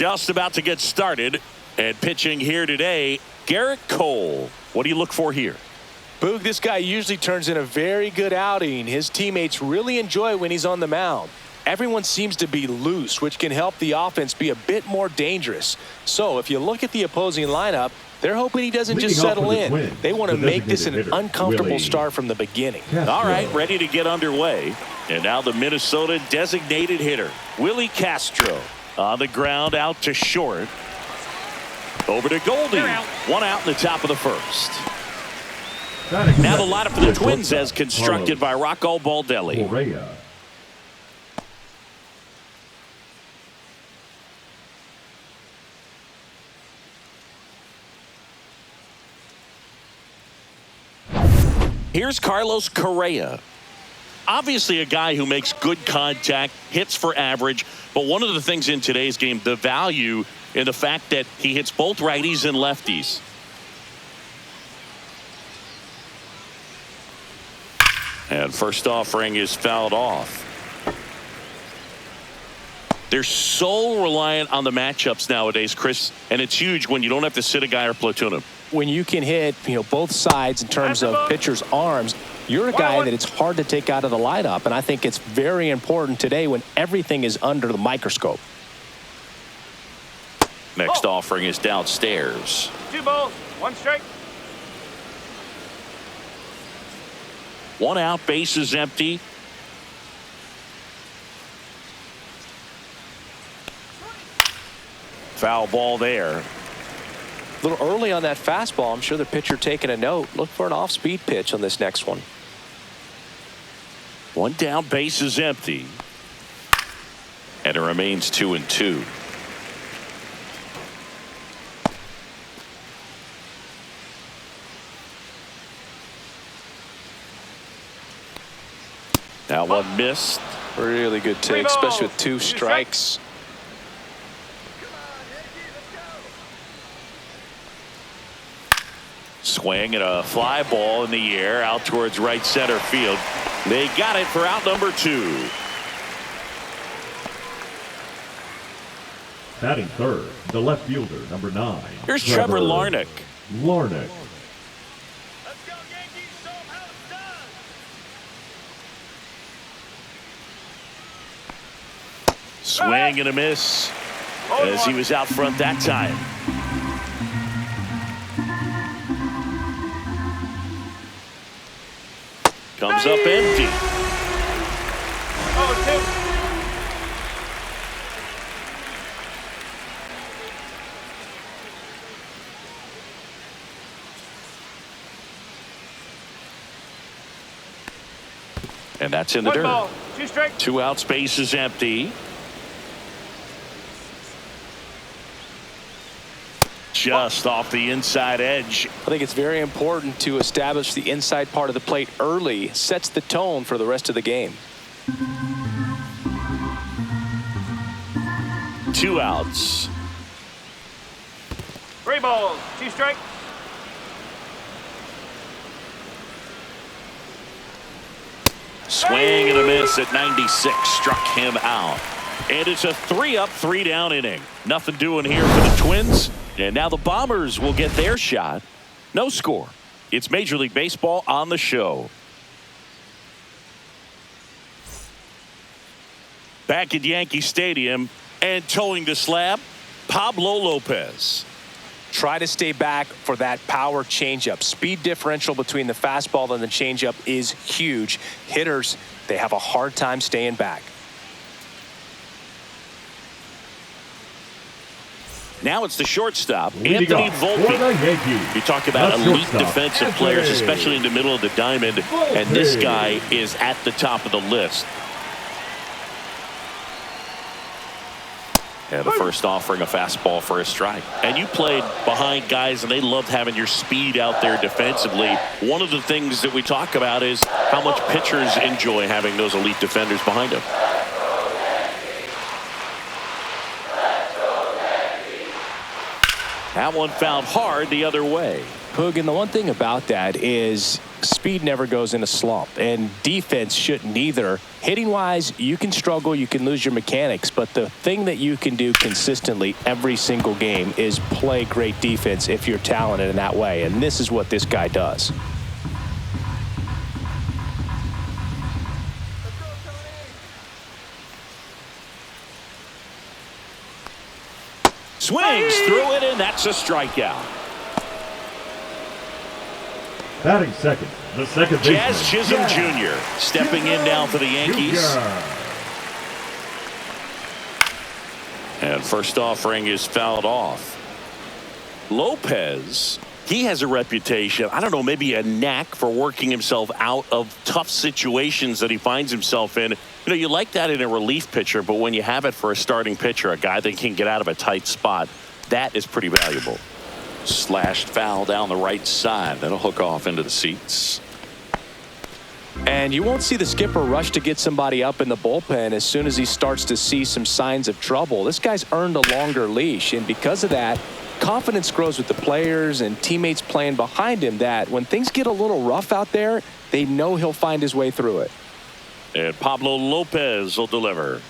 Just about to get started. And pitching here today, Garrett Cole. What do you look for here? Boog, this guy usually turns in a very good outing. His teammates really enjoy when he's on the mound. Everyone seems to be loose, which can help the offense be a bit more dangerous. So if you look at the opposing lineup, they're hoping he doesn't just settle in. They want to make this an uncomfortable start from the beginning. All right, ready to get underway. And now the Minnesota designated hitter, Willie Castro. On the ground, out to short. Over to Goldie. One out in the top of the first. Now the lineup for the Twins as constructed by Rocco Baldelli. Here's Carlos Correa. Obviously a guy who makes good contact, hits for average, but one of the things in today's game, the value in the fact that he hits both righties and lefties. And first offering is fouled off. They're so reliant on the matchups nowadays, Chris, and it's huge when you don't have to sit a guy or platoon him. When you can hit, both sides in terms of pitchers' arms, you're a guy that it's hard to take out of the lineup, and I think it's very important today when everything is under the microscope. Next offering is downstairs. 2 balls, 1 strike. 1 out, base is empty. Foul ball there. A little early on that fastball. I'm sure the pitcher taking a note. Look for an off-speed pitch on this next one. 1 down, base is empty. And it remains 2-2. Now 1 missed. Really good take, especially with 2 strikes. Swing and a fly ball in the air out towards right center field. They got it for out number 2. Batting third, the left fielder, number 9. Here's Trevor Larnach. Larnach. Let's go, Yankees. Show 'em how it's done. Swing and a miss as he was out front that time. Comes up empty. 0-2. And that's in the 1 dirt. ball, 2 strikes. 2 out, space is empty. Just off the inside edge. I think it's very important to establish the inside part of the plate early. Sets the tone for the rest of the game. 2 outs. 3 balls, 2 strikes. Swing and a miss at 96. Struck him out. And it's a 3-up, 3-down inning. Nothing doing here for the Twins. And now the Bombers will get their shot. No score. It's Major League Baseball on the show. Back at Yankee Stadium and towing the slab, Pablo Lopez. Try to stay back for that power changeup. Speed differential between the fastball and the changeup is huge. Hitters, they have a hard time staying back. Now it's the shortstop, Anthony Volpe. You talk about elite defensive players, especially in the middle of the diamond, and this guy is at the top of the list. And the first offering a fastball for a strike. And you played behind guys, and they loved having your speed out there defensively. One of the things that we talk about is how much pitchers enjoy having those elite defenders behind them. That one fouled hard the other way. Hoog, and the one thing about that is speed never goes in a slump, and defense shouldn't either. Hitting-wise, you can struggle, you can lose your mechanics, but the thing that you can do consistently every single game is play great defense if you're talented in that way, and this is what this guy does. Swings through it, and that's a strikeout. Batting second, the second baseman. Jazz Chisholm Jr. stepping in now for the Yankees. And first offering is fouled off. Lopez, he has a reputation, I don't know, maybe a knack for working himself out of tough situations that he finds himself in. You know, you like that in a relief pitcher, but when you have it for a starting pitcher, a guy that can get out of a tight spot, that is pretty valuable. Slashed foul down the right side. That'll hook off into the seats. And you won't see the skipper rush to get somebody up in the bullpen as soon as he starts to see some signs of trouble. This guy's earned a longer leash, and because of that, confidence grows with the players and teammates playing behind him, that when things get a little rough out there, they know he'll find his way through it. And Pablo Lopez will deliver.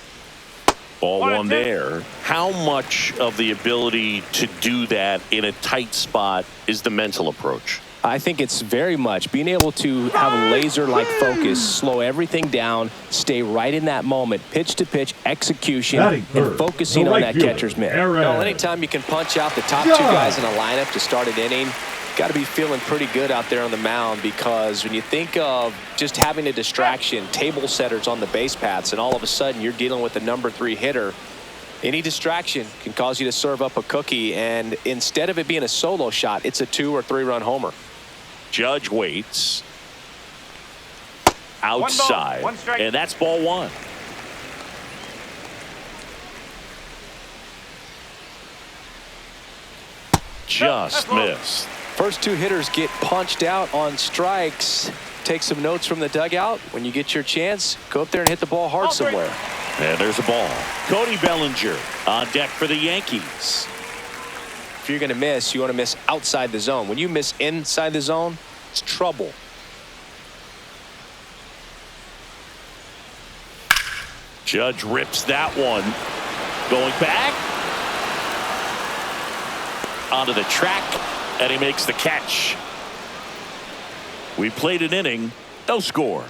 Ball one there. How much of the ability to do that in a tight spot is the mental approach? I think it's very much being able to have a laser-like focus, slow everything down, stay right in that moment, pitch to pitch execution, and focusing on that catcher's mitt. Well, anytime you can punch out the top two guys in a lineup to start an inning, got to be feeling pretty good out there on the mound, because when you think of just having a distraction, table setters on the base paths, and all of a sudden you're dealing with the #3 hitter, any distraction can cause you to serve up a cookie, and instead of it being a solo shot, it's a 2 or 3 run homer. Judge waits. Outside. One strike. And that's ball one. Just missed. First two hitters get punched out on strikes. Take some notes from the dugout. When you get your chance, go up there and hit the ball hard somewhere. And there's a ball. Cody Bellinger on deck for the Yankees. If you're going to miss, you want to miss outside the zone. When you miss inside the zone, it's trouble. Judge rips that one. Going back. Onto the track. And he makes the catch. We played an inning. No score.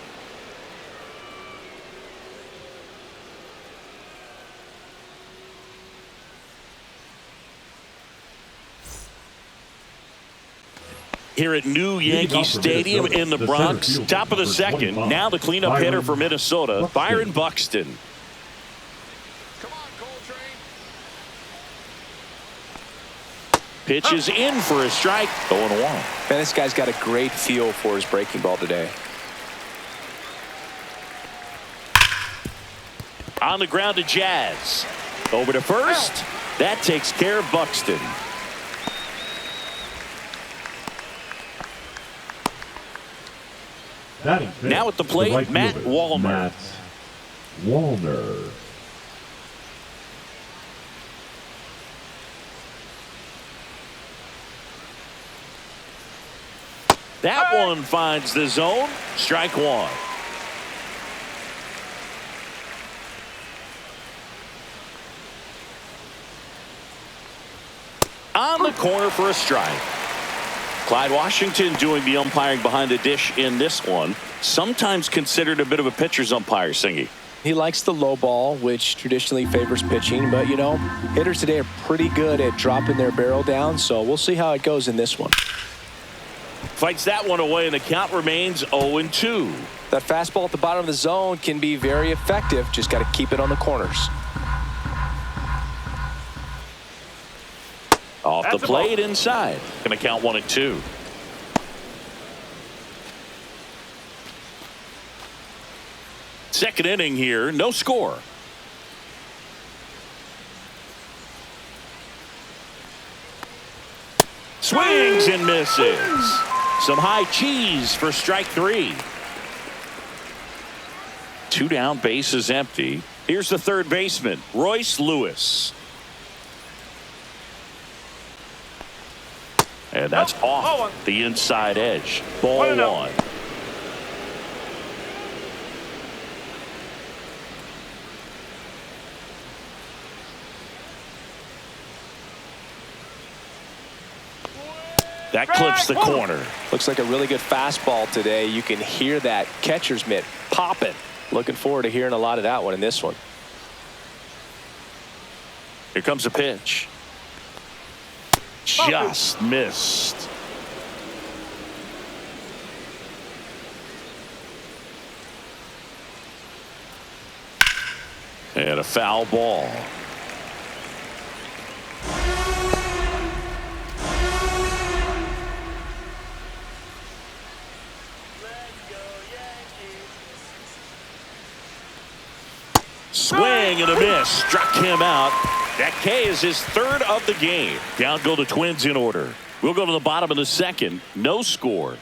Here at New Yankee Stadium in the Bronx, top of the second. Now the cleanup hitter for Minnesota, Byron Buxton. Pitches in for a strike. 0-1. Man, this guy's got a great feel for his breaking ball today. On the ground to Jazz. Over to first. That takes care of Buxton. Now at the plate, Matt Wallner. That one finds the zone. Strike one. On the corner for a strike. Clyde Washington doing the umpiring behind the dish in this one. Sometimes considered a bit of a pitcher's umpire, Singy. He likes the low ball, which traditionally favors pitching, but you know, hitters today are pretty good at dropping their barrel down, so we'll see how it goes in this one. Fights that one away, and the count remains 0-2. That fastball at the bottom of the zone can be very effective. Just got to keep it on the corners. Off the plate inside. Going to count 1-2. Second inning here, no score. Swings and misses. Some high cheese for strike three. 2 down, bases empty. Here's the third baseman, Royce Lewis. And that's off the inside edge. Ball 1. That clips the corner. Looks like a really good fastball today. You can hear that catcher's mitt popping. Looking forward to hearing a lot of that one in this one. Here comes a pitch. Just missed. And a foul ball. Swing and a miss. Struck him out. That K is his 3rd of the game. Down go the Twins in order. We'll go to the bottom of the 2nd. No score.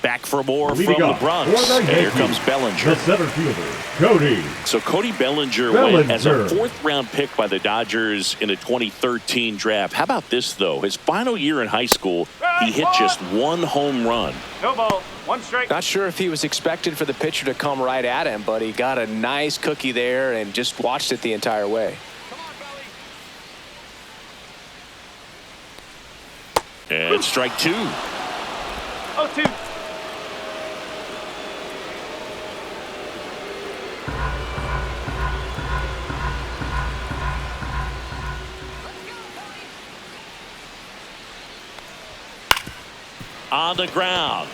Back for more from the Bronx. And here comes Bellinger. The center fielder, Cody. So Cody Bellinger went as a 4th-round pick by the Dodgers in a 2013 draft. How about this, though? His final year in high school, he hit just 1 home run. No ball. 1 strike. Not sure if he was expected for the pitcher to come right at him, but he got a nice cookie there and just watched it the entire way. And strike 2. 0-2. On the ground.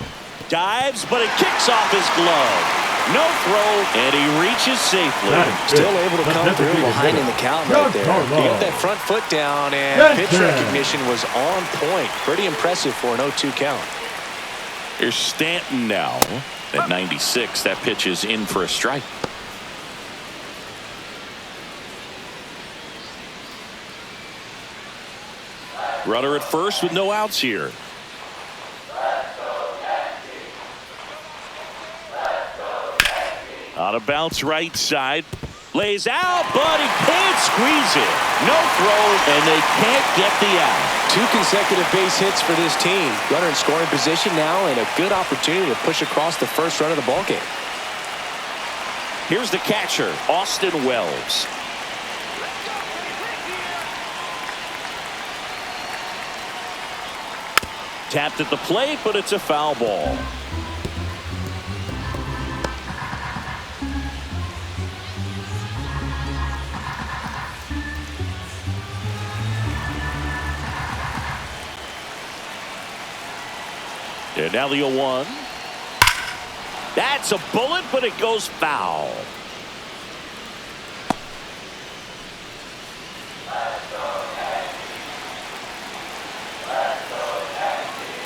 Dives, but it kicks off his glove. No throw, and he reaches safely. Still able to come through behind in the count right there. He got that front foot down, and pitch recognition was on point. Pretty impressive for an 0-2 count. Here's Stanton now at 96. That pitch is in for a strike. Runner at first with no outs here. On a bounce right side. Lays out, but he can't squeeze it. No throw, and they can't get the out. 2 consecutive base hits for this team. Runner in scoring position now, and a good opportunity to push across the first run of the ballgame. Here's the catcher, Austin Wells. Tapped at the plate, but it's a foul ball. And now the 0-1. That's a bullet, but it goes foul.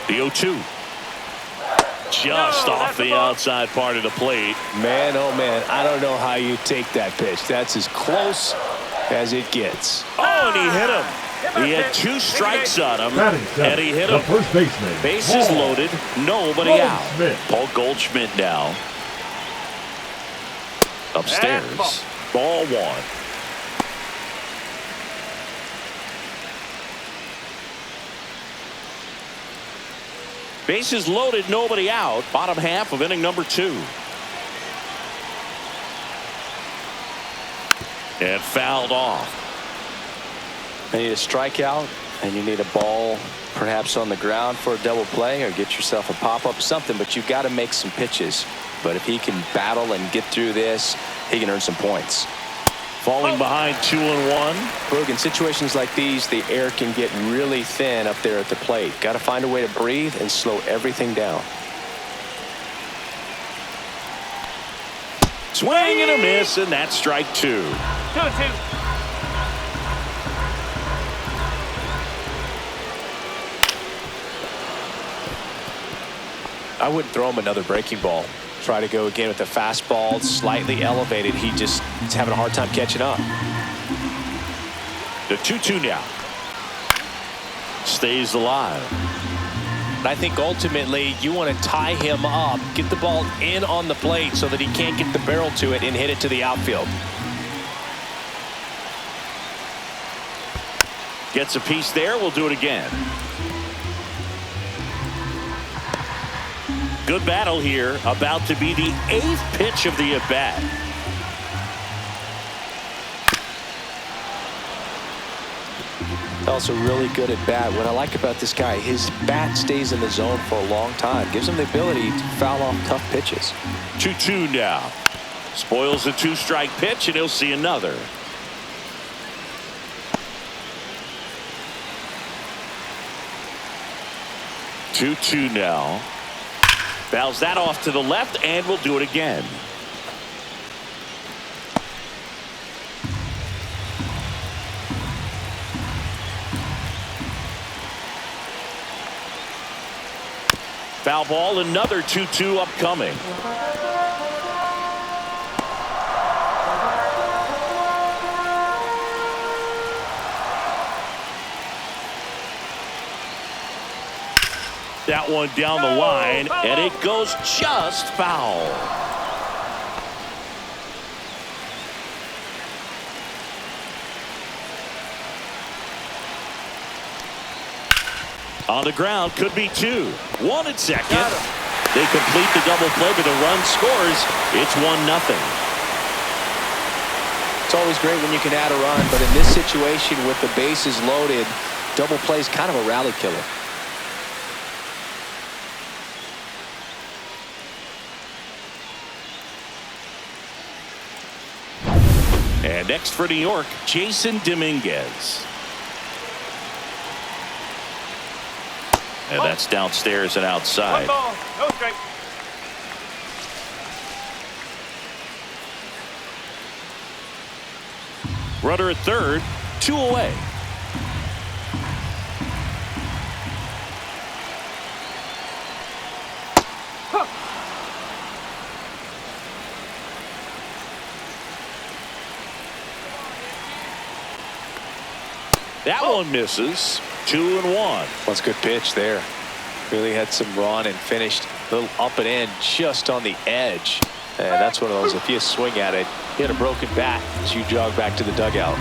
The 0-2. Just off the outside part of the plate. Man, oh man, I don't know how you take that pitch. That's as close as it gets. Oh, and he hit him. He had 2 strikes on him, and he hit him. The first baseman. Bases loaded, nobody out. Paul Goldschmidt now. Upstairs. Ball 1. Bases loaded, nobody out. Bottom half of inning number 2. And fouled off. You need a strikeout, and you need a ball perhaps on the ground for a double play, or get yourself a pop-up, something, but you've got to make some pitches. But if he can battle and get through this, he can earn some points. Falling behind 2-1. Boog, in situations like these, the air can get really thin up there at the plate. Got to find a way to breathe and slow everything down. Swing and a miss, and that's strike 2. 2-2. I wouldn't throw him another breaking ball. Try to go again with the fastball, slightly elevated. He just is having a hard time catching up. The 2-2 now. Stays alive. But I think ultimately you want to tie him up, get the ball in on the plate so that he can't get the barrel to it and hit it to the outfield. Gets a piece there. We'll do it again. Good battle here. About to be the 8th pitch of the at-bat. Also really good at bat. What I like about this guy, his bat stays in the zone for a long time. Gives him the ability to foul off tough pitches. 2-2 now. Spoils a 2-strike pitch, and he'll see another. Two now. Fouls that off to the left, and we'll do it again. Foul ball, another 2-2 upcoming. That one down the line, and it goes just foul. On the ground, could be 2. 1 at second. They complete the double play, but the run scores. It's 1-0. It's always great when you can add a run, but in this situation with the bases loaded, double play is kind of a rally killer. And next for New York, Jason Dominguez. And that's downstairs and outside. 1 ball, no strike. Runner at third, 2 away. That one misses. 2-1. That's a good pitch there. Really had some run and finished a little up and in just on the edge. And that's one of those, if you swing at it, hit a broken bat as you jog back to the dugout.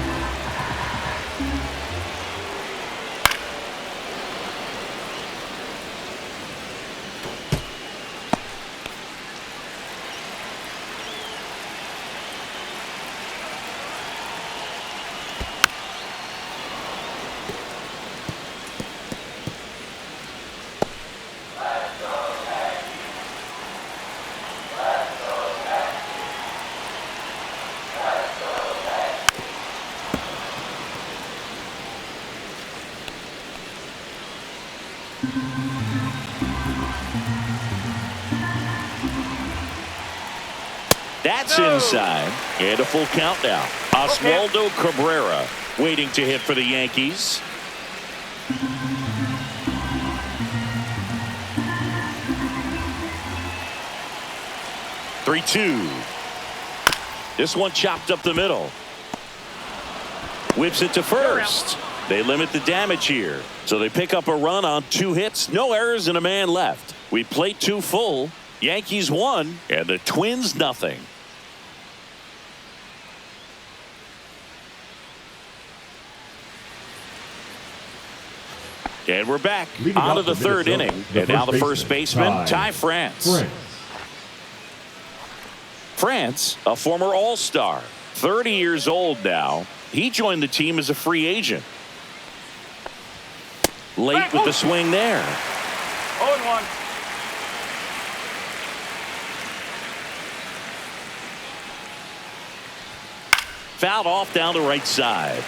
That's inside. And a full count now. Oswaldo Cabrera waiting to hit for the Yankees. Three-two. This one chopped up the middle. Whips it to first. They limit the damage here. So they pick up a run on 2 hits. No errors and a man left. We played 2 full. Yankees 1 and the Twins nothing. And we're back out of the 3rd inning. And now the first baseman, Ty France. France, a former All-Star, 30 years old now. He joined the team as a free agent. Late with the swing there. 0-1. Fouled off down the right side.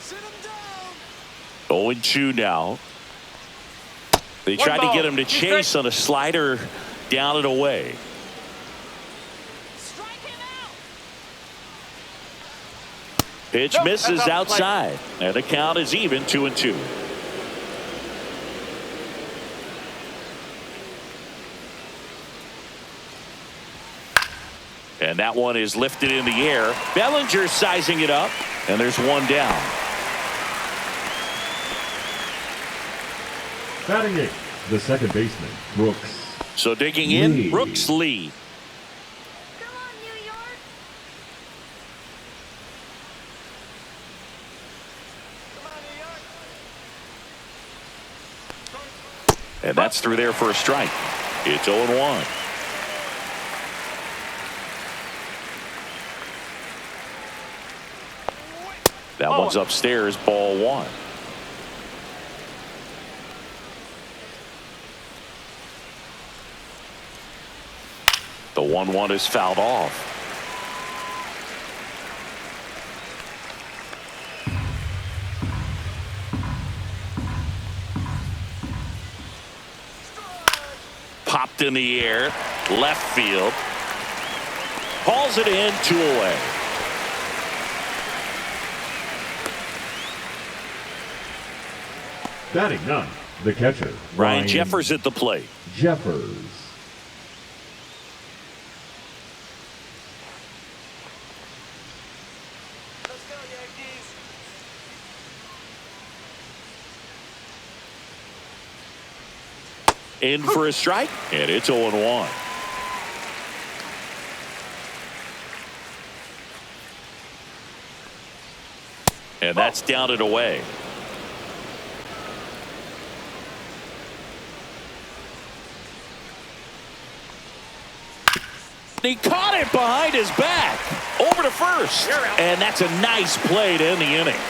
Sit him down. 0-2 now. They tried to get him to chase on a slider down and away. Pitch Nope, misses that's out. outside. And the count is even 2-2. And that one is lifted in the air. Bellinger sizing it up. And there's one down. Batting eighth, the second baseman, Brooks. So digging in, Lee. Brooks Lee. Come on, New York. And that's through there for a strike. It's 0-1. That one's upstairs, ball one. The 1-1 is fouled off. Popped in the air, left field. Hauls it in, 2 away. Batting none, the catcher, Ryan Jeffers at the plate. Jeffers. Let's go, Yankees. In for a strike, and it's 0-1. And that's down and away. He caught it behind his back. Over to first. And that's a nice play to end the inning.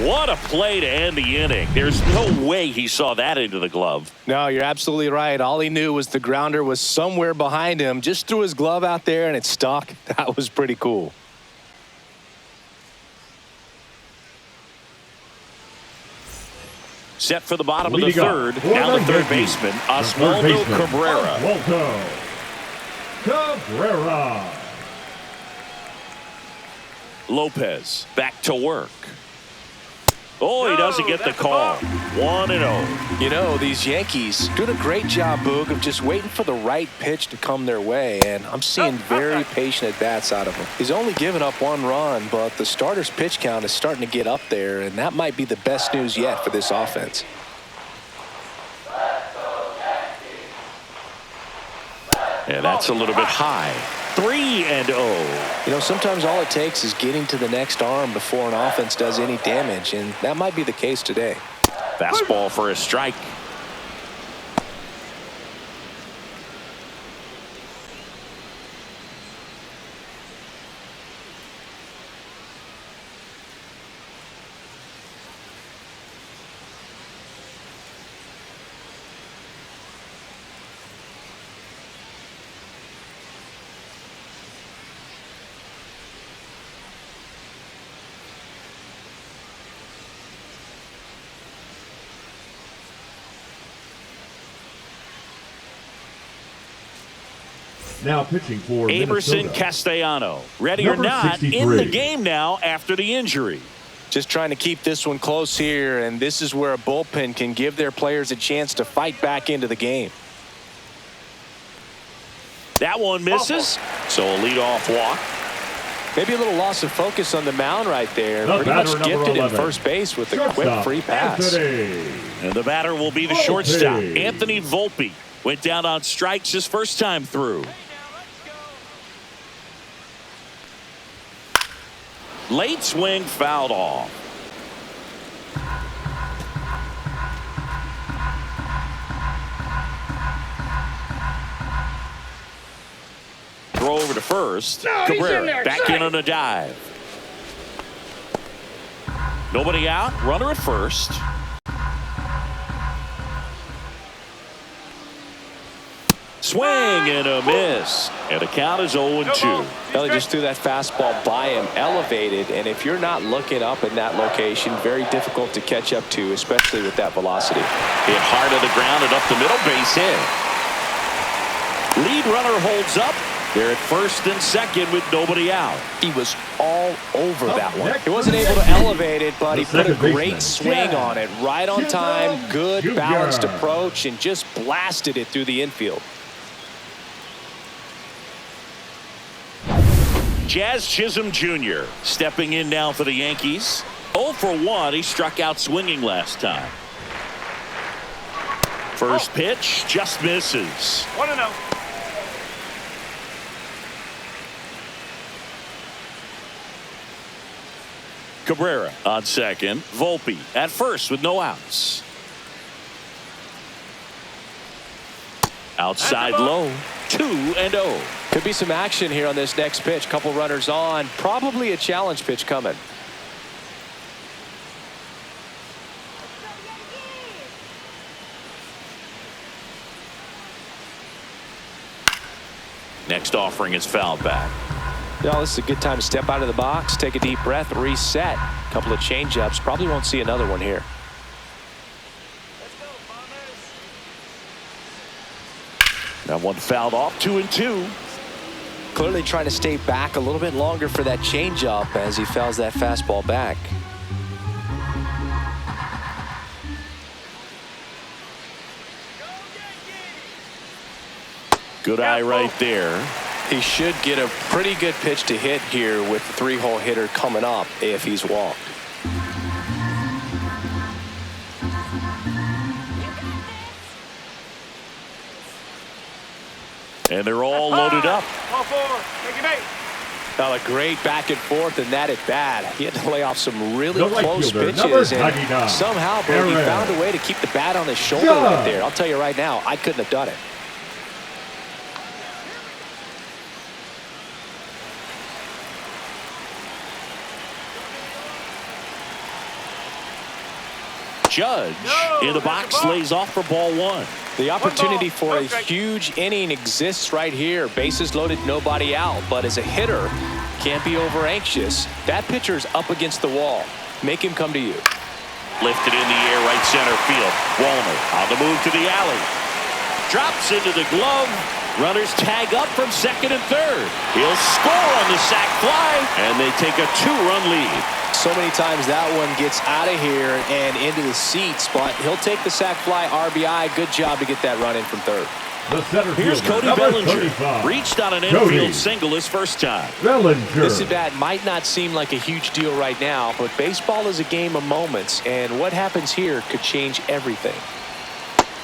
What a play to end the inning. There's no way he saw that into the glove. No, you're absolutely right. All he knew was the grounder was somewhere behind him. Just threw his glove out there and it stuck. That was pretty cool. Set for the bottom of the Leading third. up for Now the third Yankees, baseman, the Oswaldo third baseman, Cabrera. Oswaldo Cabrera. Lopez back to work. Oh, he doesn't get the that's a call. ball. 1-0. You know, these Yankees doing a great job, Boog, of just waiting for the right pitch to come their way, and I'm seeing very patient at-bats out of him. He's only given up 1 run, but the starter's pitch count is starting to get up there, and that might be the best news yet for this offense. And that's a little bit high. 3-0. You know, sometimes all it takes is getting to the next arm before an offense does any damage, and that might be the case today. Fastball for a strike. Now pitching for Aberson Minnesota. Castellano. Ready Number or not, 63. in the game now after the injury. Just trying to keep this one close here, and this is where a bullpen can give their players a chance to fight back into the game. That one misses. So a leadoff walk. Maybe a little loss of focus on the mound right there. The Pretty much batter, number gifted in 11. first base with a quick Shortstop, free pass. Anthony. And the batter will be the Volpe. shortstop, Anthony Volpe. Went down on strikes his first time through. Late swing fouled off. Throw over to first. Cabrera back in on a dive. Nobody out. Runner at first. Swing and a miss. And the count is 0-2. They just threw that fastball by him, elevated, and if you're not looking up in that location, very difficult to catch up to, especially with that velocity. Hit hard to the ground and up the middle, base hit. Lead runner holds up, They're at first and second with nobody out. He was all over that one. He wasn't able to elevate it, but he put a great swing on it. Right on time, good balanced approach, and just blasted it through the infield. Jazz Chisholm Jr. stepping in now for the Yankees. 0 for 1. He struck out swinging last time. First pitch just misses. 1-0. Cabrera on second. Volpe at first with no outs. Outside low. 2-0. Could be some action here on this next pitch. Couple runners on. Probably a challenge pitch coming. Next offering is fouled back. Now, this is a good time to step out of the box, take a deep breath, reset. A couple of changeups. Probably won't see another one here. Let's go, Bombers. That one fouled off. 2-2. Clearly trying to stay back a little bit longer for that changeup as he fouls that fastball back. Good eye right there. He should get a pretty good pitch to hit here with the three-hole hitter coming up if he's walked. And they're all loaded up. Ball 4. Take it 8. Now a great back and forth, and that at bat. He had to lay off some really The right close fielder, pitches, number and 99, somehow Berg, he Perez. found a way to keep the bat on his shoulder Yeah. right there. I'll tell you right now, I couldn't have done it. Judge in the box lays off for ball 1. The opportunity ball, for a no strike. huge inning exists right here. Bases loaded, nobody out. But as a hitter, can't be over anxious. That pitcher's up against the wall. Make him come to you. Lifted in the air, right center field. Walner on the move to the alley. Drops into the glove. Runners tag up from second and third. He'll score on the sac fly, and they take a 2-run lead. So many times that one gets out of here and into the seats, but he'll take the sac fly RBI. Good job to get that run in from third. The center Here's fielder, Cody number Bellinger. 35, Reached on an Cody infield single his first time. Bellinger. This at bat might not seem like a huge deal right now, but baseball is a game of moments, and what happens here could change everything.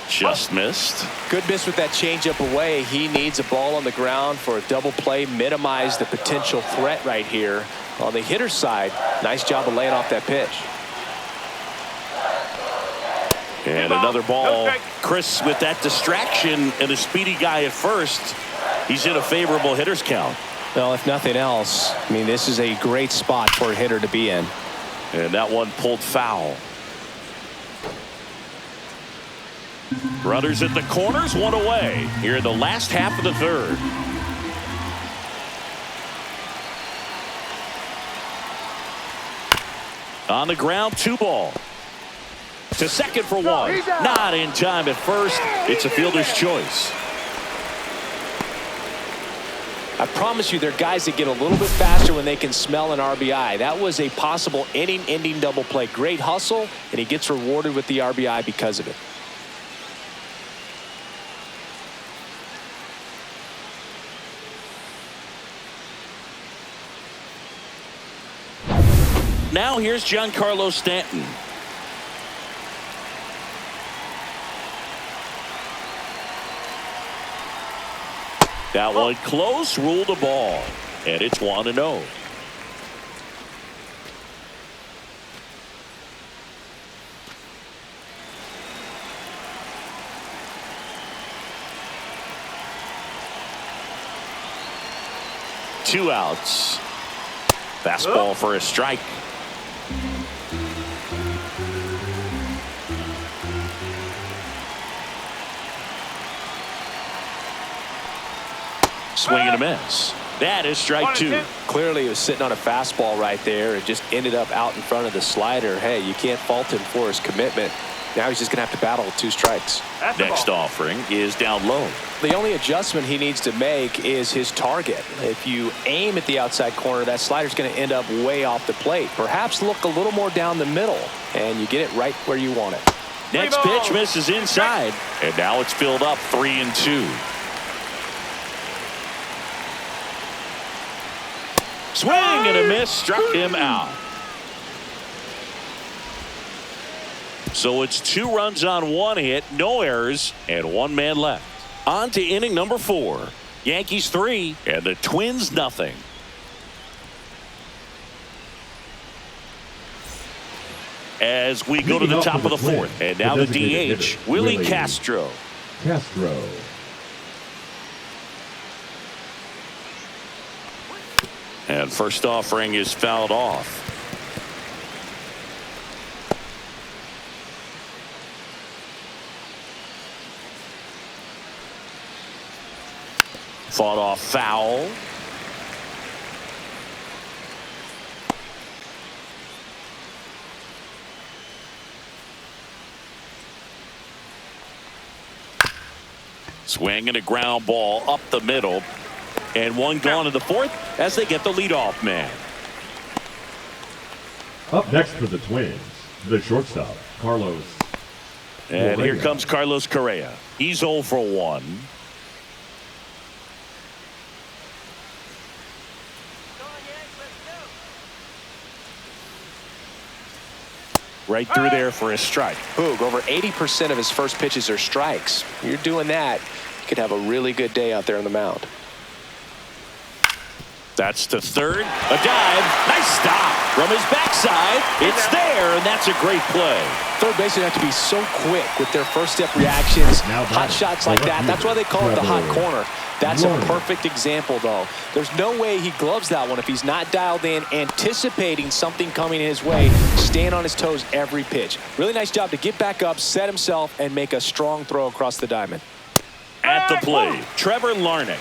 Just missed. Good miss with that changeup away. He needs a ball on the ground for a double play, minimize the potential threat right here. On the hitter's side, nice job of laying off that pitch. And another ball. Chris with that distraction and a speedy guy at first. He's in a favorable hitter's count. Well, if nothing else, I mean, this is a great spot for a hitter to be in. And that one pulled foul. Runners at the corners, one away. Here in the last half of the third. On the ground, 2 ball. To second for 1. Not in time at first. It's a fielder's choice. I promise you, there are guys that get a little bit faster when they can smell an RBI. That was a possible inning-ending double play. Great hustle, and he gets rewarded with the RBI because of it. Now here's Giancarlo Stanton. That one close, ruled a ball. And it's 1-0. Two outs. Fastball for a strike. Swing and a miss. That is strike 2. Clearly, he was sitting on a fastball right there and just ended up out in front of the slider. Hey, you can't fault him for his commitment. Now he's just going to have to battle with 2 strikes. Next offering is down low. The only adjustment he needs to make is his target. If you aim at the outside corner, that slider's going to end up way off the plate. Perhaps look a little more down the middle, and you get it right where you want it. Next pitch misses inside, and now it's filled up 3-2. Swing and a miss, struck him out. So it's 2 runs on 1 hit, no errors, and 1 man left. On to inning number 4. Yankees 3 and the Twins nothing. As we go to the top of the 4th, and now the DH, Willie Castro. And first offering is fouled off. Fought off foul. Swing and a ground ball up the middle. And 1 gone in the 4th as they get the leadoff man. Up next for the Twins, the shortstop, Carlos. And here comes Carlos Correa. He's 0 for 1. Right through there for a strike. Boog, over 80% of his first pitches are strikes. You're doing that, you could have a really good day out there on the mound. That's to third. A dive. Nice stop from his backside. It's there, and that's a great play. Third basemen have to be so quick with their first step reactions. Hot shots like that. That's why they call it the hot corner. That's a perfect example, though. There's no way he gloves that one if he's not dialed in, anticipating something coming his way, staying on his toes every pitch. Really nice job to get back up, set himself, and make a strong throw across the diamond. At the plate, Trevor Larnach.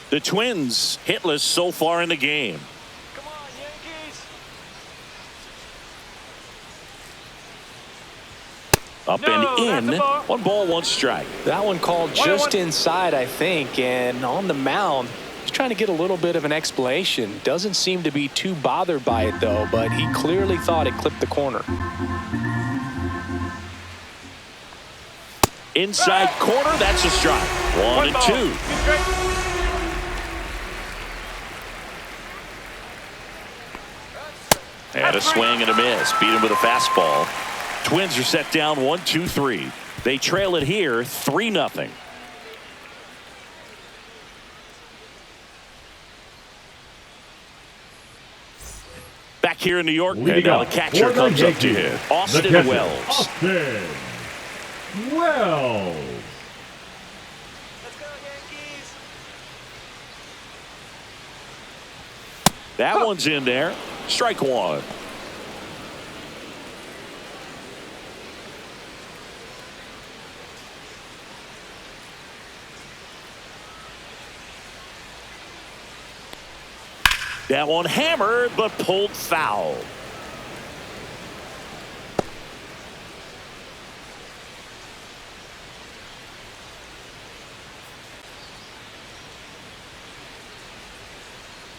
The Twins hitless so far in the game. Come on, Yankees. Up and in. 1 ball, 1 strike. That one called just inside, I think, and on the mound, he's trying to get a little bit of an explanation. Doesn't seem to be too bothered by it, though, but he clearly thought it clipped the corner. Inside corner, that's a strike. 1-2. And a swing and a miss. Beat him with a fastball. Twins are set down 1-2-3. They trail it here 3-0. Back here in New York, and now the catcher comes up to hit. Austin Wells. Austin Wells. Let's go, Yankees. That one's in there. Strike 1. That one hammered, but pulled foul.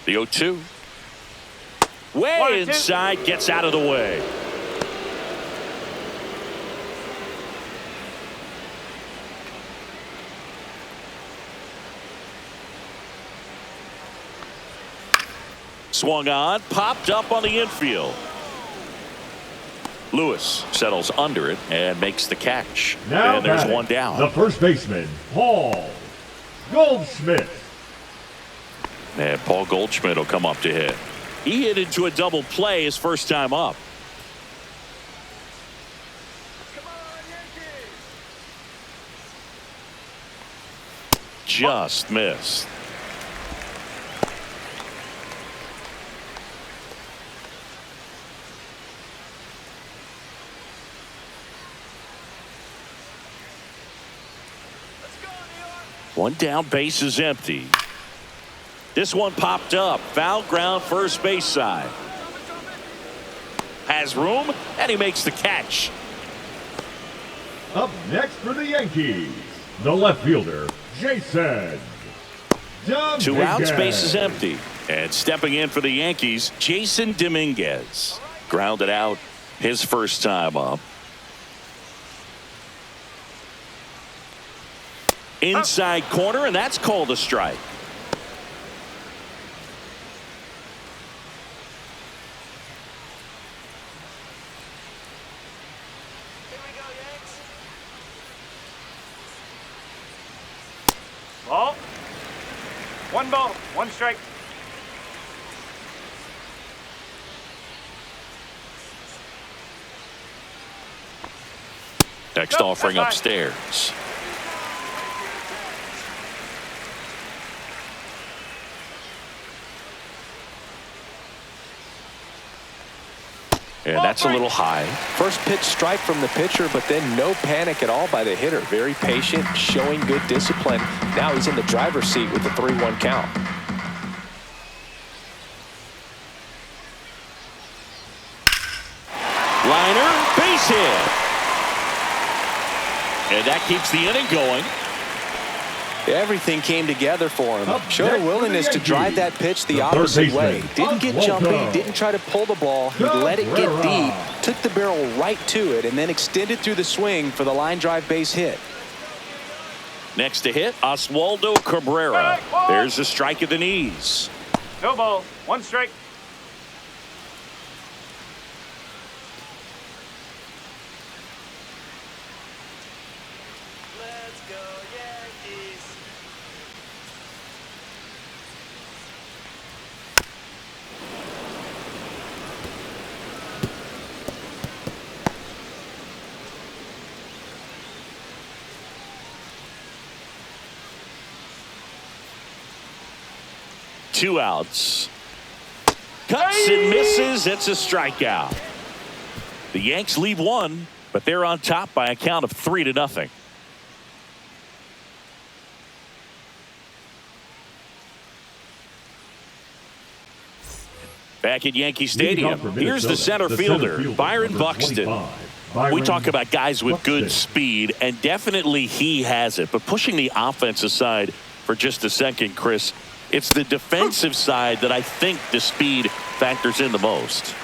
The 0-2. Way inside, gets out of the way. Swung on, popped up on the infield. Lewis settles under it and makes the catch. Now and there's one down. The first baseman, Paul Goldschmidt. And Paul Goldschmidt will come up to hit. He hit into a double play his first time up. Come on, Yankees. Just missed. Let's go, New York. One down, base is empty. This one popped up. Foul ground, first base side. Has room, and he makes the catch. Up next for the Yankees, the left fielder, Jason. 2 outs, base is empty. And stepping in for the Yankees, Jason Dominguez. Grounded out his first time up. Inside corner, and that's called a strike. Here we go, Yanks. Ball. 1 ball, 1 strike. Next offering upstairs. And that's a little high. First pitch strike from the pitcher, but then no panic at all by the hitter. Very patient, showing good discipline. Now he's in the driver's seat with the 3-1 count. Liner, base hit. And that keeps the inning going. Everything came together for him. Up Showed a next willingness for to the drive Yankees, that pitch the the third opposite way. baseman, Didn't get jumpy, Waldo. didn't try to pull the ball. He let it get Cabrera. deep, took the barrel right to it, and then extended through the swing for the line drive base hit. Next to hit, Oswaldo Cabrera. There's a strike at the knees. No ball, 1 strike. Let's go, Yankees. Two outs. Cuts and misses. It's a strikeout. The Yanks leave one, but they're on top by a count of 3-0. Back at Yankee Stadium, here's the center fielder, Byron Buxton. We talk about guys with good speed, and definitely he has it. But pushing the offense aside for just a second, Chris, it's the defensive side that I think the speed factors in the most.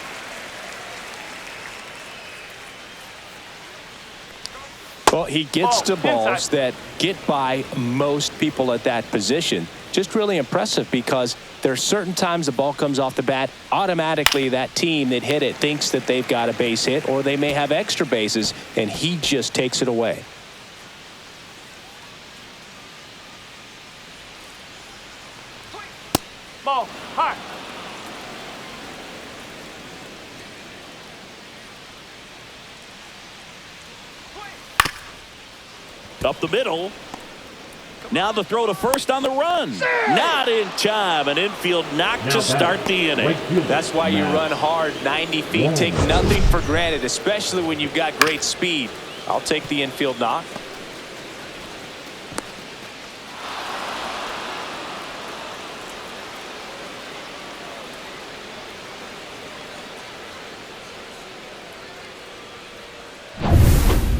Well, he gets to balls inside. that get by most people at that position. Just really impressive because there are certain times the ball comes off the bat, automatically that team that hit it thinks that they've got a base hit or they may have extra bases, and he just takes it away. Ball, high. Up the middle. Now the throw to first on the run. Not in time. An infield knock to start the inning. That's why you run hard 90 feet. Take nothing for granted, especially when you've got great speed. I'll take the infield knock.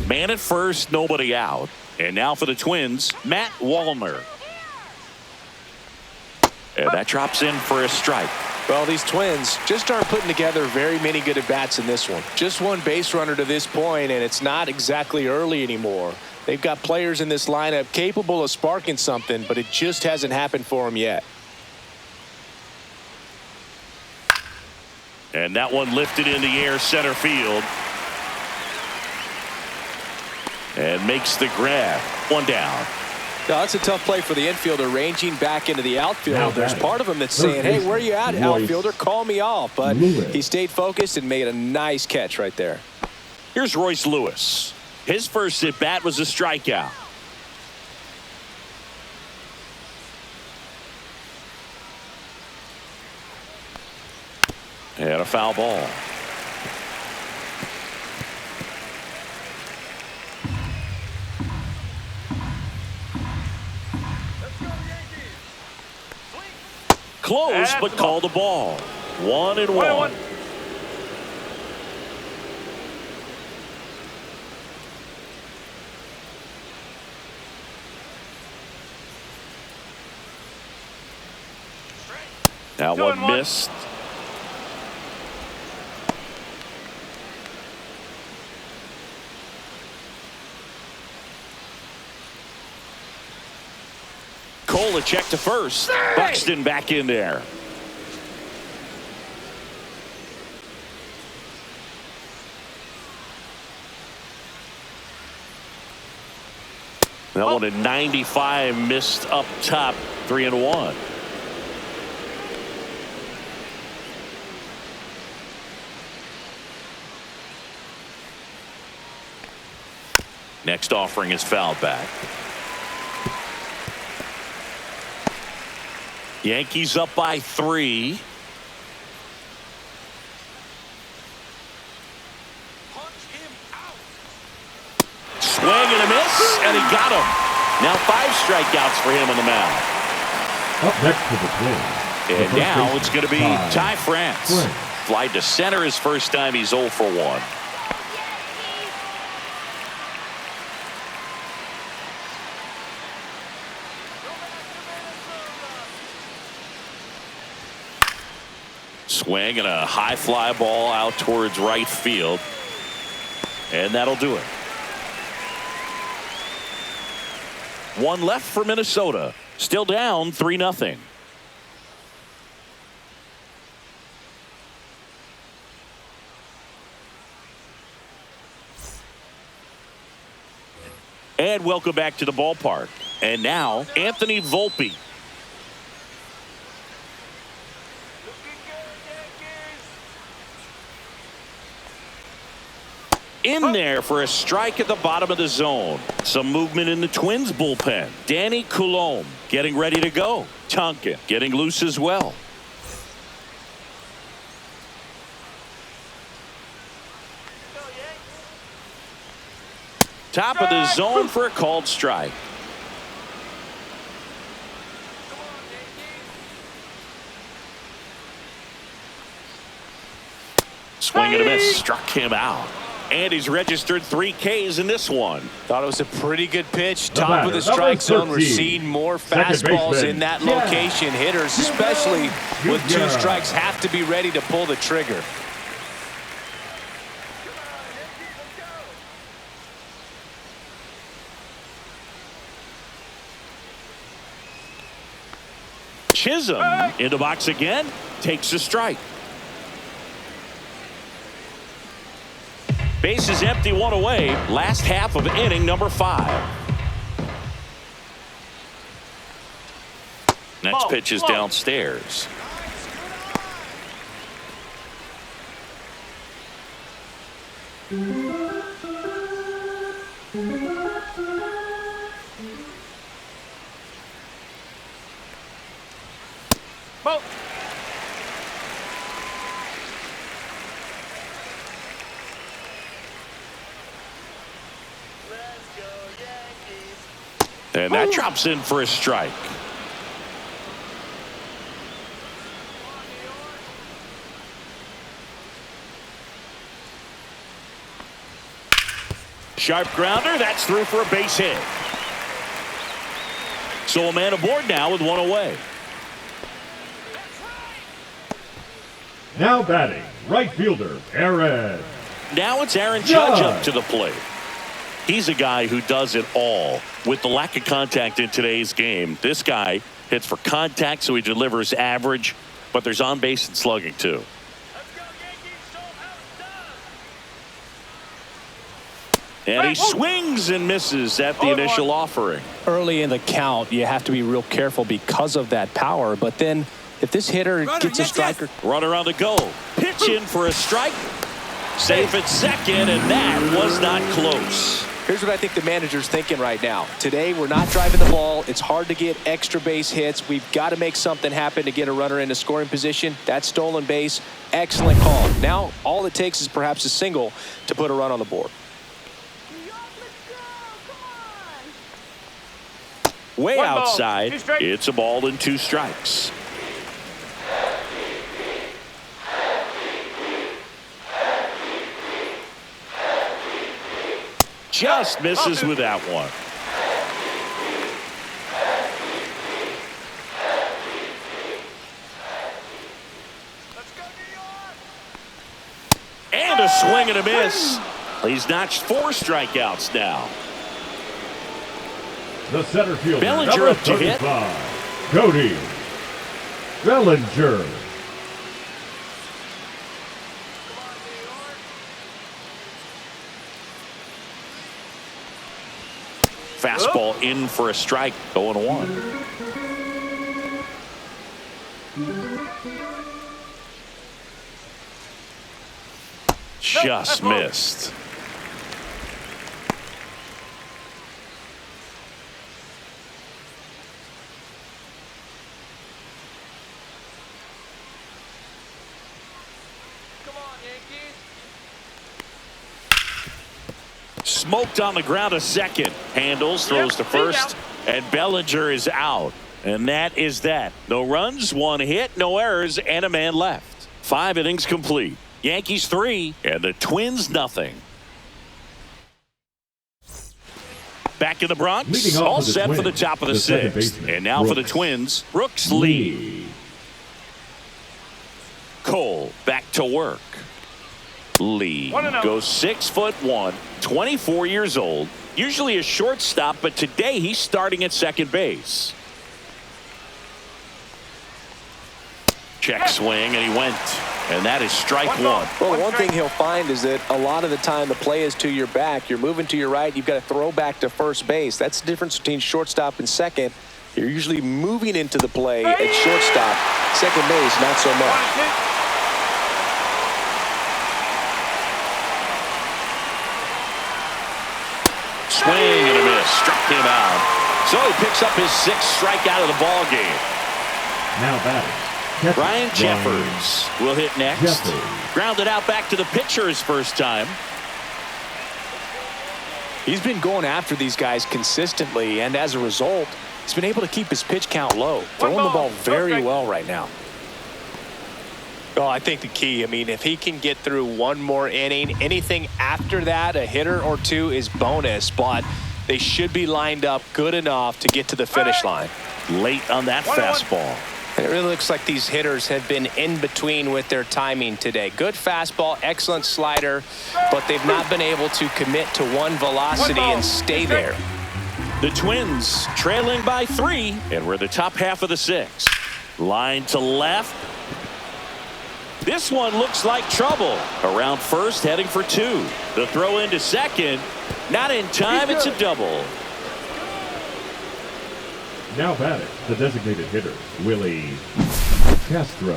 Man at first, nobody out. And now for the Twins, Matt Wallner. And that drops in for a strike. Well, these Twins just aren't putting together very many good at-bats in this one. Just one base runner to this point, and it's not exactly early anymore. They've got players in this lineup capable of sparking something, but it just hasn't happened for them yet. And that one lifted in the air center field. And makes the grab. One down. Now, that's a tough play for the infielder ranging back into the outfield. Now There's batting, part of him that's third saying, hey, baseman, where are you at, Royce outfielder? Call me off. But Lewis. he stayed focused and made a nice catch right there. Here's Royce Lewis. His first at bat was a strikeout. And a foul ball. close, but called the ball. 1-1. Now one missed. Cole a check to first. Buxton back in there. That one at 95 missed up top. 3-1. Next offering is fouled back. Yankees up by 3. Swing and a miss, and he got him. Now 5 strikeouts for him on the mound. Up next to the Twins. And now it's going to be Ty France. Fly to center his first time. He's 0 for 1. Swing and a high fly ball out towards right field. And that'll do it. 1 left for Minnesota. Still down 3-0. And welcome back to the ballpark. And now Anthony Volpe. In there for a strike at the bottom of the zone. Some movement in the Twins bullpen. Danny Coulombe getting ready to go. Tonkin getting loose as well. Top of the zone for a called strike. Swing and a miss. Struck him out. And he's registered 3 Ks in this one. Thought it was a pretty good pitch. Top of the strike zone. We're seeing more fastballs in that location. Hitters, especially with 2 strikes, have to be ready to pull the trigger. Chisholm in the box again. Takes a strike. Base is empty, 1 away. Last half of inning number 5. Next pitch is downstairs. Ball. And that drops in for a strike. Sharp grounder. That's through for a base hit. So a man aboard now with 1 away. Now batting, right fielder, Aaron. Now it's Aaron Judge up to the plate. He's a guy who does it all. With the lack of contact in today's game, this guy hits for contact, so he delivers average, but there's on base and slugging too. And he swings and misses at the initial offering. Early in the count, you have to be real careful because of that power. But then if this hitter gets a striker. Runner on the go. Pitch in for a strike. Safe at second, and that was not close. Here's what I think the manager's thinking right now. Today, we're not driving the ball. It's hard to get extra base hits. We've got to make something happen to get a runner into scoring position. That stolen base, excellent call. Now, all it takes is perhaps a single to put a run on the board. Way 1 ball, outside. 2 strikes. It's a ball and 2 strikes. just misses with that one. Let's go, New York! And a swing and a miss. He's notched 4 strikeouts now. The center fielder, Bellinger number up to hit. 35, Cody Bellinger. Fastball in for a strike, 0-1. Just missed. Come on, Yankees! Smoked on the ground a second. Handles, throws to first, and Bellinger is out. And that is that. No runs, 1 hit, no errors, and a man left. 5 innings complete. Yankees 3 and the Twins nothing. Back in the Bronx, Leading off all for the set for the Twins, top of the second 6th. baseman, And now for the Brooks Twins, Brooks Lee. Cole back to work. Lee 1-0. goes 6'1", 24 years old. Usually a shortstop, but today he's starting at second base. Check swing, and he went. And that is strike 1. Well, one strike. thing he'll find is that a lot of the time the play is to your back. You're moving to your right. You've got to throw back to first base. That's the difference between shortstop and second. You're usually moving into the play at shortstop. Second base, not so much. Swing and a miss. Struck him out. So he picks up his 6th strikeout of the ball game. Now batting, Ryan Jeffers will hit next. Jeffers. Grounded out back to the pitcher his first time. He's been going after these guys consistently, and as a result, he's been able to keep his pitch count low. Throwing the ball very well right now. Oh, I think the key, I mean, if he can get through one more inning, anything after that, a hitter or two is bonus, but they should be lined up good enough to get to the finish line. Late on that fastball. And it really looks like these hitters have been in between with their timing today. Good fastball, excellent slider, but they've not been able to commit to one velocity and stay there. The Twins trailing by 3, and we're the top half of the 6th. Line to left. This one looks like trouble. Around first, heading for 2. The throw into second. Not in time. It's a double. Now batting, the designated hitter, Willie Castro.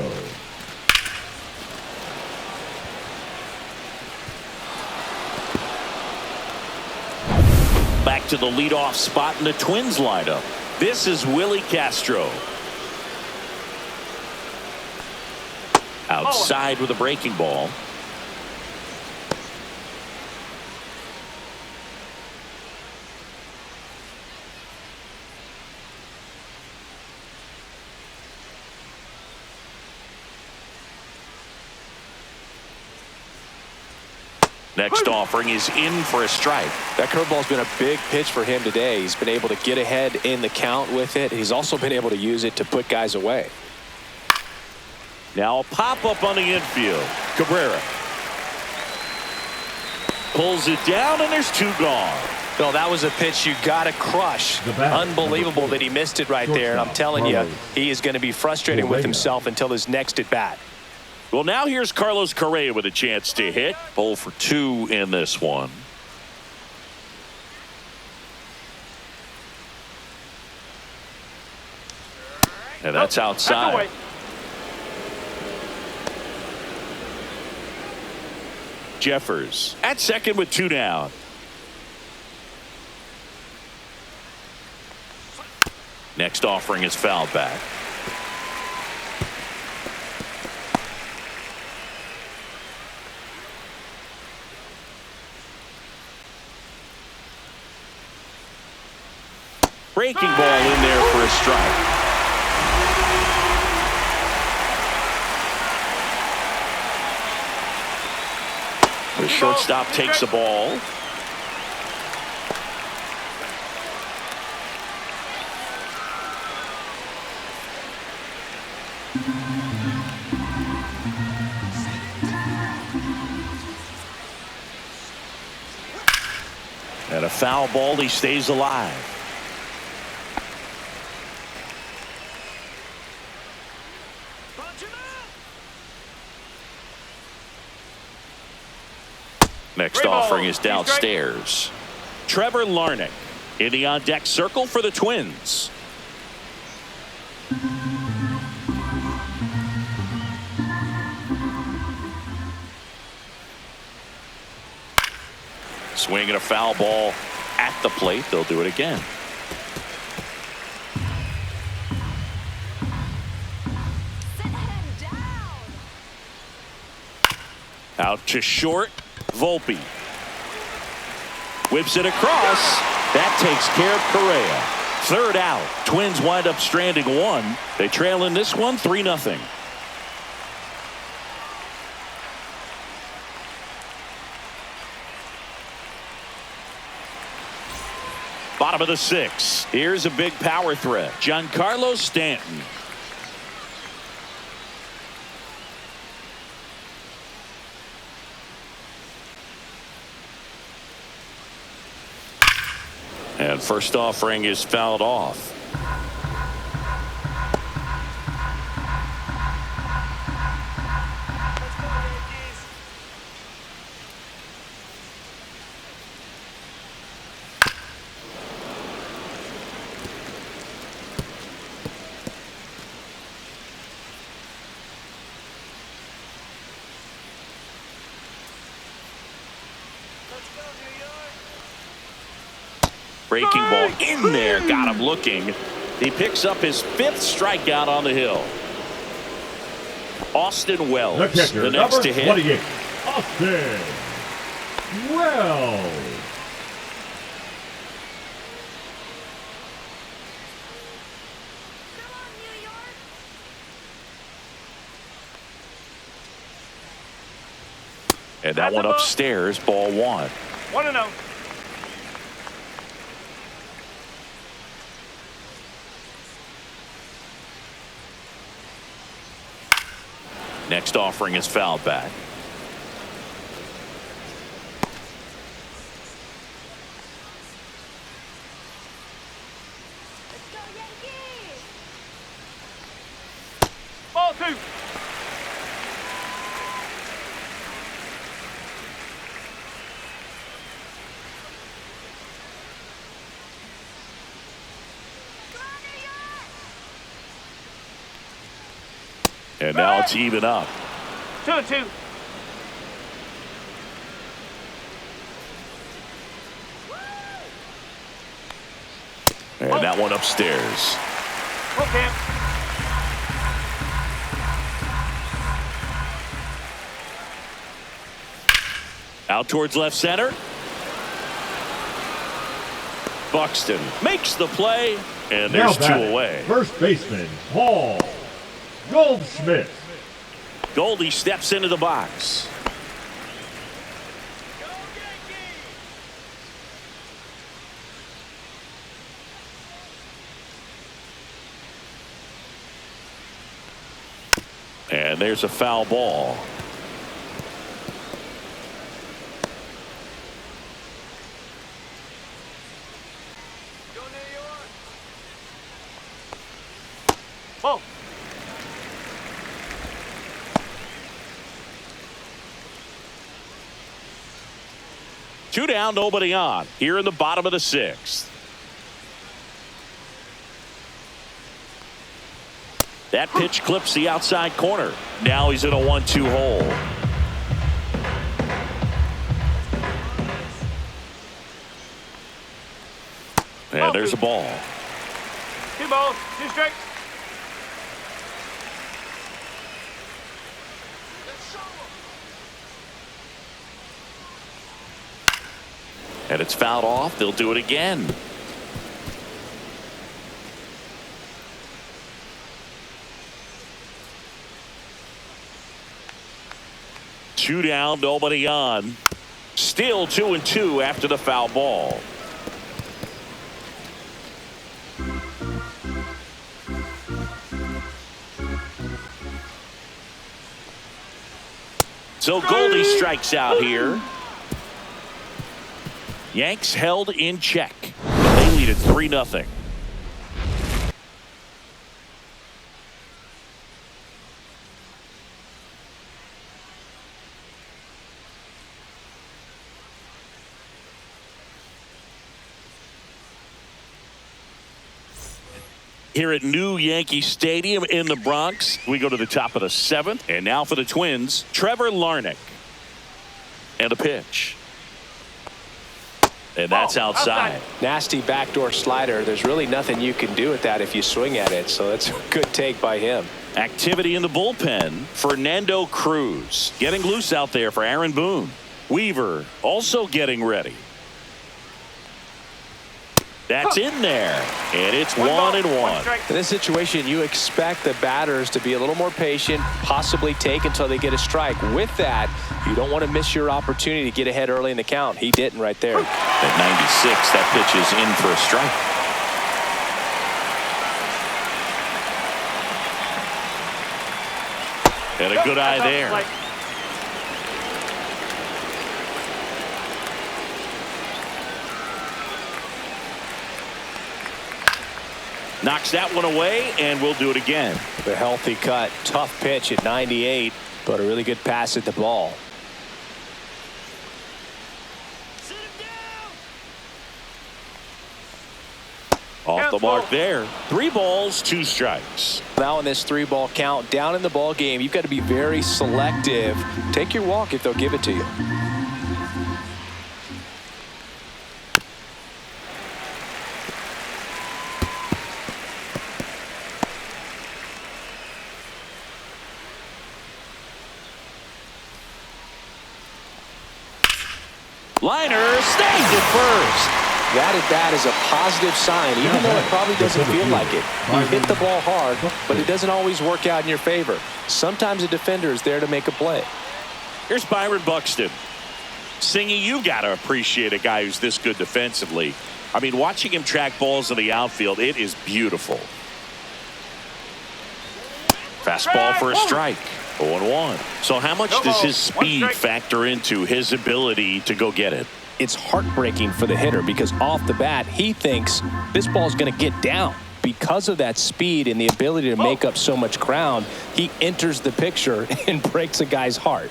Back to the leadoff spot in the Twins lineup. This is Willie Castro. Outside with a breaking ball. Next offering is in for a strike. That curveball's been a big pitch for him today. He's been able to get ahead in the count with it. He's also been able to use it to put guys away. Now a pop-up on the infield. Cabrera pulls it down, and there's 2 gone. Phil, that was a pitch you got to crush. Unbelievable that he missed it right there. And I'm telling you, he is going to be frustrated with himself until his next at bat. Well, now here's Carlos Correa with a chance to hit. 0 for 2 in this one. And that's outside. Jeffers at second with 2 down. Next offering is fouled back. Breaking ball in there for a strike. The shortstop takes the ball. And a foul ball. He stays alive. Next offering is downstairs. Trevor Larnach in the on-deck circle for the Twins. Swinging a foul ball at the plate. They'll do it again. Out to short. Volpe whips it across. That takes care of Correa. Third out. Twins wind up stranding one. They trail in this one 3-0. Bottom of the 6th. Here's a big power threat. Giancarlo Stanton. And first offering is fouled off. Breaking ball in there. Got him looking. He picks up his 5th strikeout on the hill. Austin Wells, the catcher, the next number to hit. 28, Austin Wells. Come on, New York. And that one upstairs, ball 1. 1-0. Next offering is fouled back. Let's go, Yankees. Ball 2. Come on, New York. And now it's even up. 2-2. And that one upstairs. Okay. Out towards left center. Buxton makes the play. And Now there's 2 batting, away. first baseman Paul Goldschmidt. Goldie steps into the box. And there's a foul ball. Go New York. Ball. Two down, nobody on. Here in the bottom of the 6th. That pitch clips the outside corner. Now he's in a 1-2 hole. And there's a ball. 2 balls, 2 strikes. And it's fouled off. They'll do it again. Two down, nobody on. Still 2-2 after the foul ball. So Goldie strikes out here. Yanks held in check. They lead at 3-0. Here at New Yankee Stadium in the Bronx, we go to the top of the 7th. And now for the Twins, Trevor Larnach. And a pitch. And that's outside. Nasty backdoor slider. There's really nothing you can do with that if you swing at it. So that's a good take by him. Activity in the bullpen. Fernando Cruz getting loose out there for Aaron Boone. Weaver also getting ready. That's in there, and it's 1-1. In this situation, you expect the batters to be a little more patient, possibly take until they get a strike. With that, you don't want to miss your opportunity to get ahead early in the count. He didn't right there. At 96, that pitch is in for a strike. And a good eye there. Knocks that one away, and we'll do it again. The healthy cut. Tough pitch at 98, but a really good pass at the ball. Off the mark there. 3 balls, 2 strikes. Now in this 3-ball count, down in the ball game, you've got to be very selective. Take your walk if they'll give it to you. Liner snagged at first. That at bat is a positive sign, even though it probably doesn't feel like it. You hit the ball hard, but it doesn't always work out in your favor. Sometimes a defender is there to make a play. Here's Byron Buxton. Singy, you got to appreciate a guy who's this good defensively. I mean, watching him track balls in the outfield, it is beautiful. Fastball for a strike. 0-1. So how much does his speed factor into his ability to go get it? It's heartbreaking for the hitter because off the bat, he thinks this ball's going to get down. Because of that speed and the ability to make up so much ground, he enters the picture and breaks a guy's heart.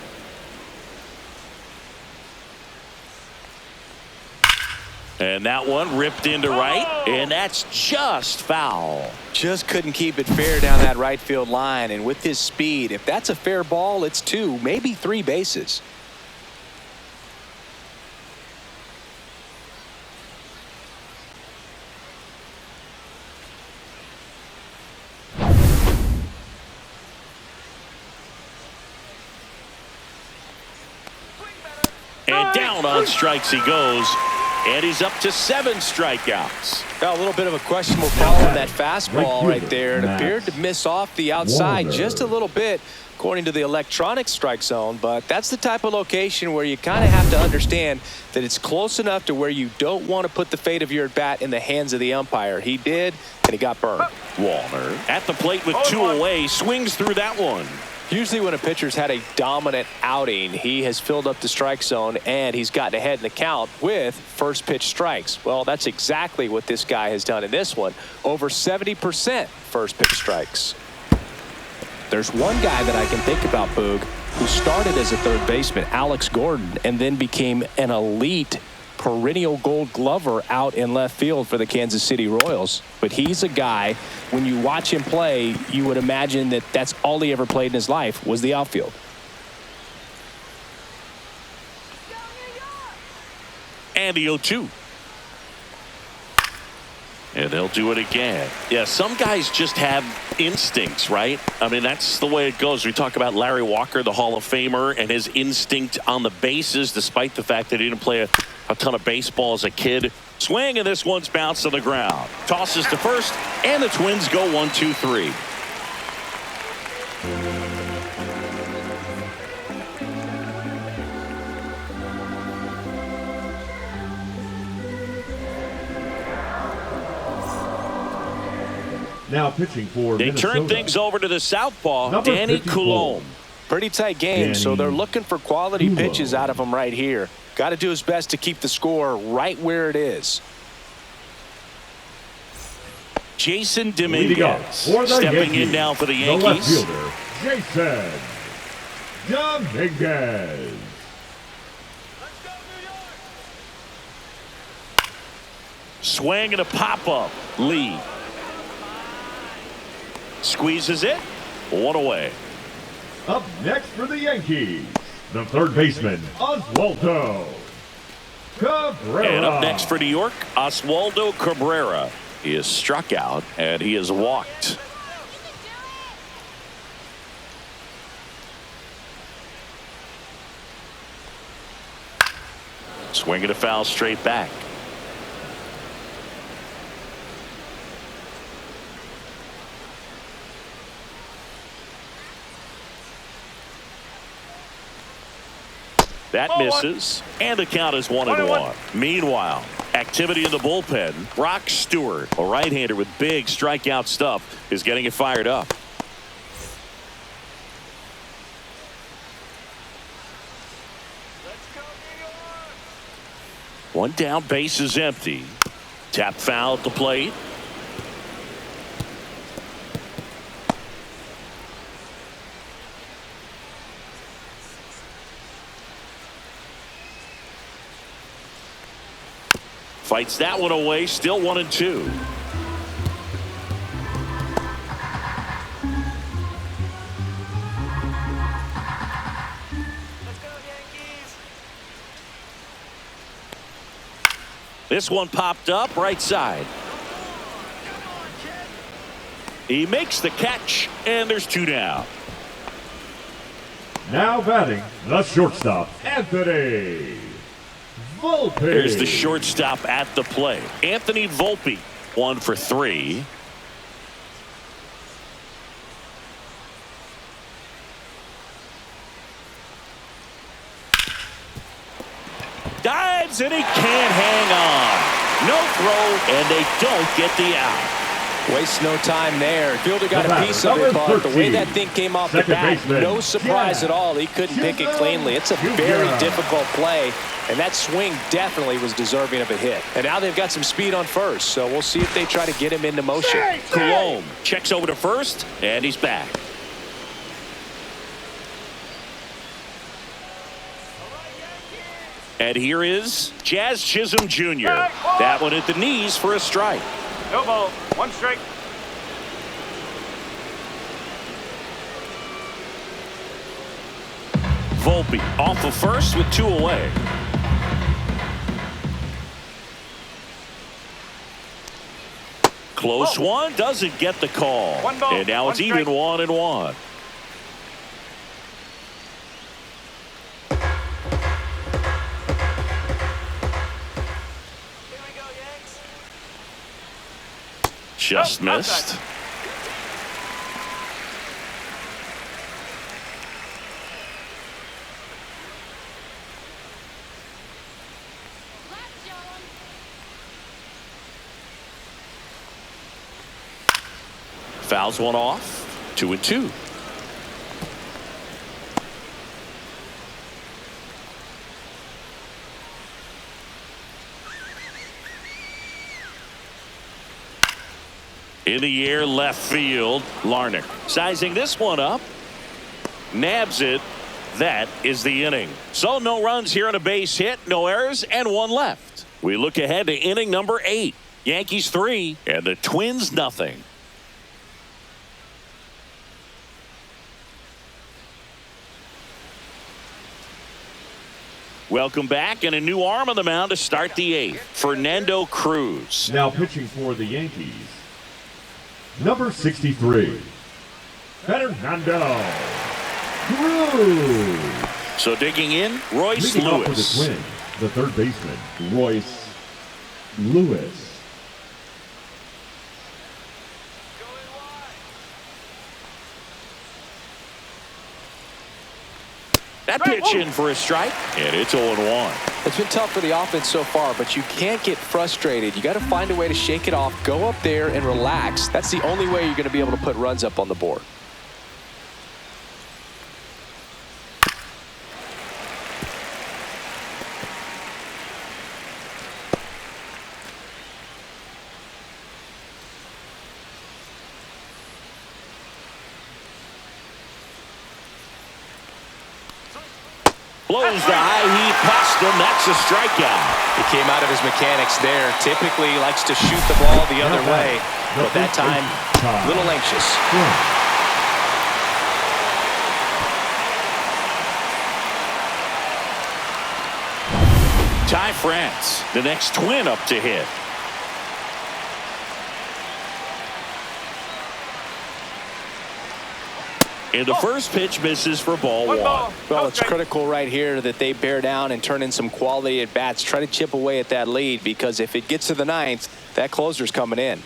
And that one ripped into right, and that's just foul. Just couldn't keep it fair down that right field line, and with his speed, if that's a fair ball, it's 2, maybe 3 bases. And down on strikes he goes. And he's up to 7 strikeouts. Got a little bit of a questionable call on that fastball right there. It appeared to miss off the outside just a little bit, according to the electronic strike zone. But that's the type of location where you kind of have to understand that it's close enough to where you don't want to put the fate of your at-bat in the hands of the umpire. He did, and he got burned. Walner at the plate with 2 away, swings through that one. Usually when a pitcher's had a dominant outing, he has filled up the strike zone and he's gotten ahead in the count with first pitch strikes. Well, that's exactly what this guy has done in this one. Over 70% first pitch strikes. There's one guy that I can think about, Boog, who started as a third baseman, Alex Gordon, and then became an elite perennial gold glover out in left field for the Kansas City Royals. But he's a guy, when you watch him play, you would imagine that that's all he ever played in his life was the outfield. And the 0-2. And they'll do it again. Yeah, some guys just have instincts, right? I mean, that's the way it goes. We talk about Larry Walker, the Hall of Famer, and his instinct on the bases, despite the fact that he didn't play a ton of baseball as a kid. Swing, and this one's bounced to the ground. Tosses to first, and the Twins go 1-2-3. Now pitching for They Minnesota. turn things over to the southpaw, Number Danny 54. Coulombe. Pretty tight game, so they're looking for quality pitches out of him right here. Got to do his best to keep the score right where it is. Jason Dominguez stepping in now for the Yankees. The left fielder, Jason Dominguez. Swing and a pop-up. Lee squeezes it. One away. Up next for the Yankees, the third baseman, Oswaldo Cabrera. And up next for New York, Oswaldo Cabrera. He is struck out and he is walked. Swing and a foul straight back. That misses, and the count is 1-1. Meanwhile, activity in the bullpen. Brock Stewart, a right-hander with big strikeout stuff, is getting it fired up. One down, base is empty. Tap foul at the plate. Fights that one away, still 1-2. Let's go, Yankees. This one popped up right side. He makes the catch, and there's two down. Now batting, the shortstop, Anthony Volpe. There's the shortstop at the plate. Anthony Volpe, 1 for 3. Dives and he can't hang on. No throw, and they don't get the out. Waste no time there. Fielder got a piece of it, but the way that thing came off the bat, no surprise at all. He couldn't pick it cleanly. It's a very difficult play, and that swing definitely was deserving of a hit. And now they've got some speed on first, so we'll see if they try to get him into motion. Colomb checks over to first, and he's back. And here is Jazz Chisholm Jr. That one at the knees for a strike. No ball. One strike. Volpe off of first with 2 away. Close one, doesn't get the call. One ball, and now one it's even strike. 1-1. Here we go, Yanks. Just missed. Left, John. Fouls one off. 2-2. In the air, left field. Larnach sizing this one up. Nabs it. That is the inning. So no runs here on a base hit, no errors, and 1 left. We look ahead to inning number 8. Yankees 3 and the Twins nothing. Welcome back, and a new arm on the mound to start the 8th. Fernando Cruz. Now pitching for the Yankees, number 63, Fernando Cruz. So digging in, Royce Leading off for the Lewis. Twins, the third baseman, Royce Lewis. That pitch in for a strike, and it's 0-1. It's been tough for the offense so far, but you can't get frustrated. You got to find a way to shake it off, go up there and relax. That's the only way you're going to be able to put runs up on the board. Blows the high heat past him. That's a strikeout. He came out of his mechanics there. Typically likes to shoot the ball the other way, but that time a little anxious. Ty France, the next Twin up to hit. And the first pitch misses for ball one. Well, it's critical right here that they bear down and turn in some quality at bats. Try to chip away at that lead, because if it gets to the ninth, that closer's coming in.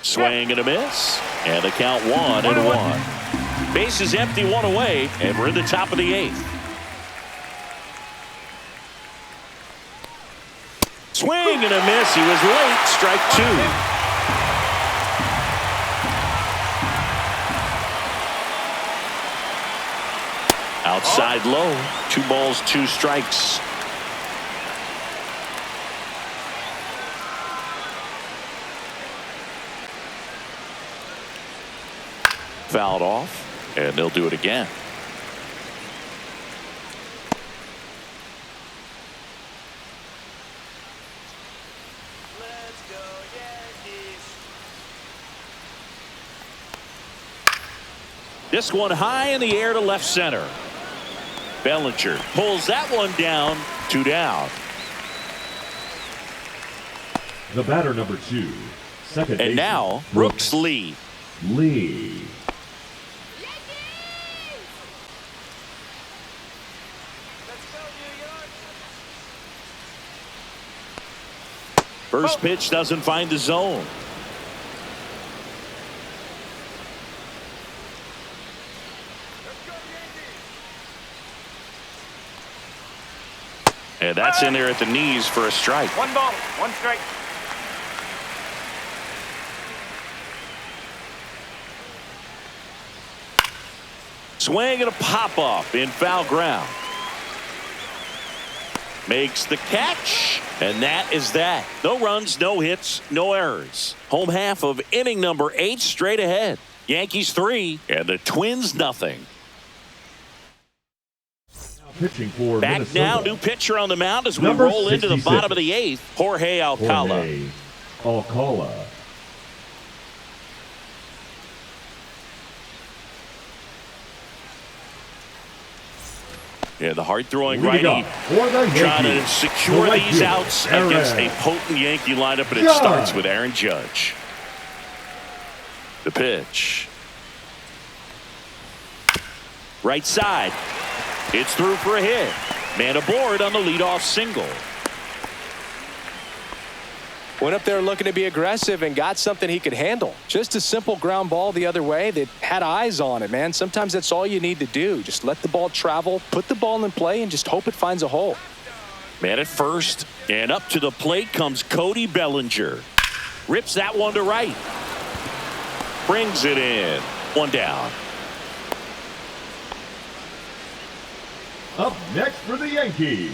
Swing and a miss. And the count 1-1. Base is empty, one away, and we're in the top of the 8th. Swing and a miss. He was late. Strike 2. Outside low. 2 balls, 2 strikes. Fouled off, and they'll do it again. Let's go Yankees. This one high in the air to left center. Bellinger pulls that one down. 2 down. The batter, number 2, second And baseman, now Brooks Lee. Lee. Let's go New York. First pitch doesn't find the zone. Let's go Yankees. And that's in there at the knees for a strike. 1 ball, 1 strike. Swing and a pop-up in foul ground. Makes the catch, and that is that. No runs, no hits, no errors. Home half of inning number 8 straight ahead. Yankees 3 and the Twins nothing. Pitching for Back Minnesota. now, new pitcher on the mound as we Number roll into the 66. bottom of the 8th. Jorge Alcala. Jorge Alcala. Yeah, the hard-throwing Leading righty up for the trying to Yankees, secure the right these fielder, outs Aaron against a potent Yankee lineup, and it Judge. starts with Aaron Judge. The pitch. Right side. It's through for a hit. Man aboard on the leadoff single. Went up there looking to be aggressive and got something he could handle. Just a simple ground ball the other way that had eyes on it, man. Sometimes that's all you need to do. Just let the ball travel, put the ball in play, and just hope it finds a hole. Man at first, and up to the plate comes Cody Bellinger. Rips that one to right. Brings it in. 1 down. Up next for the Yankees,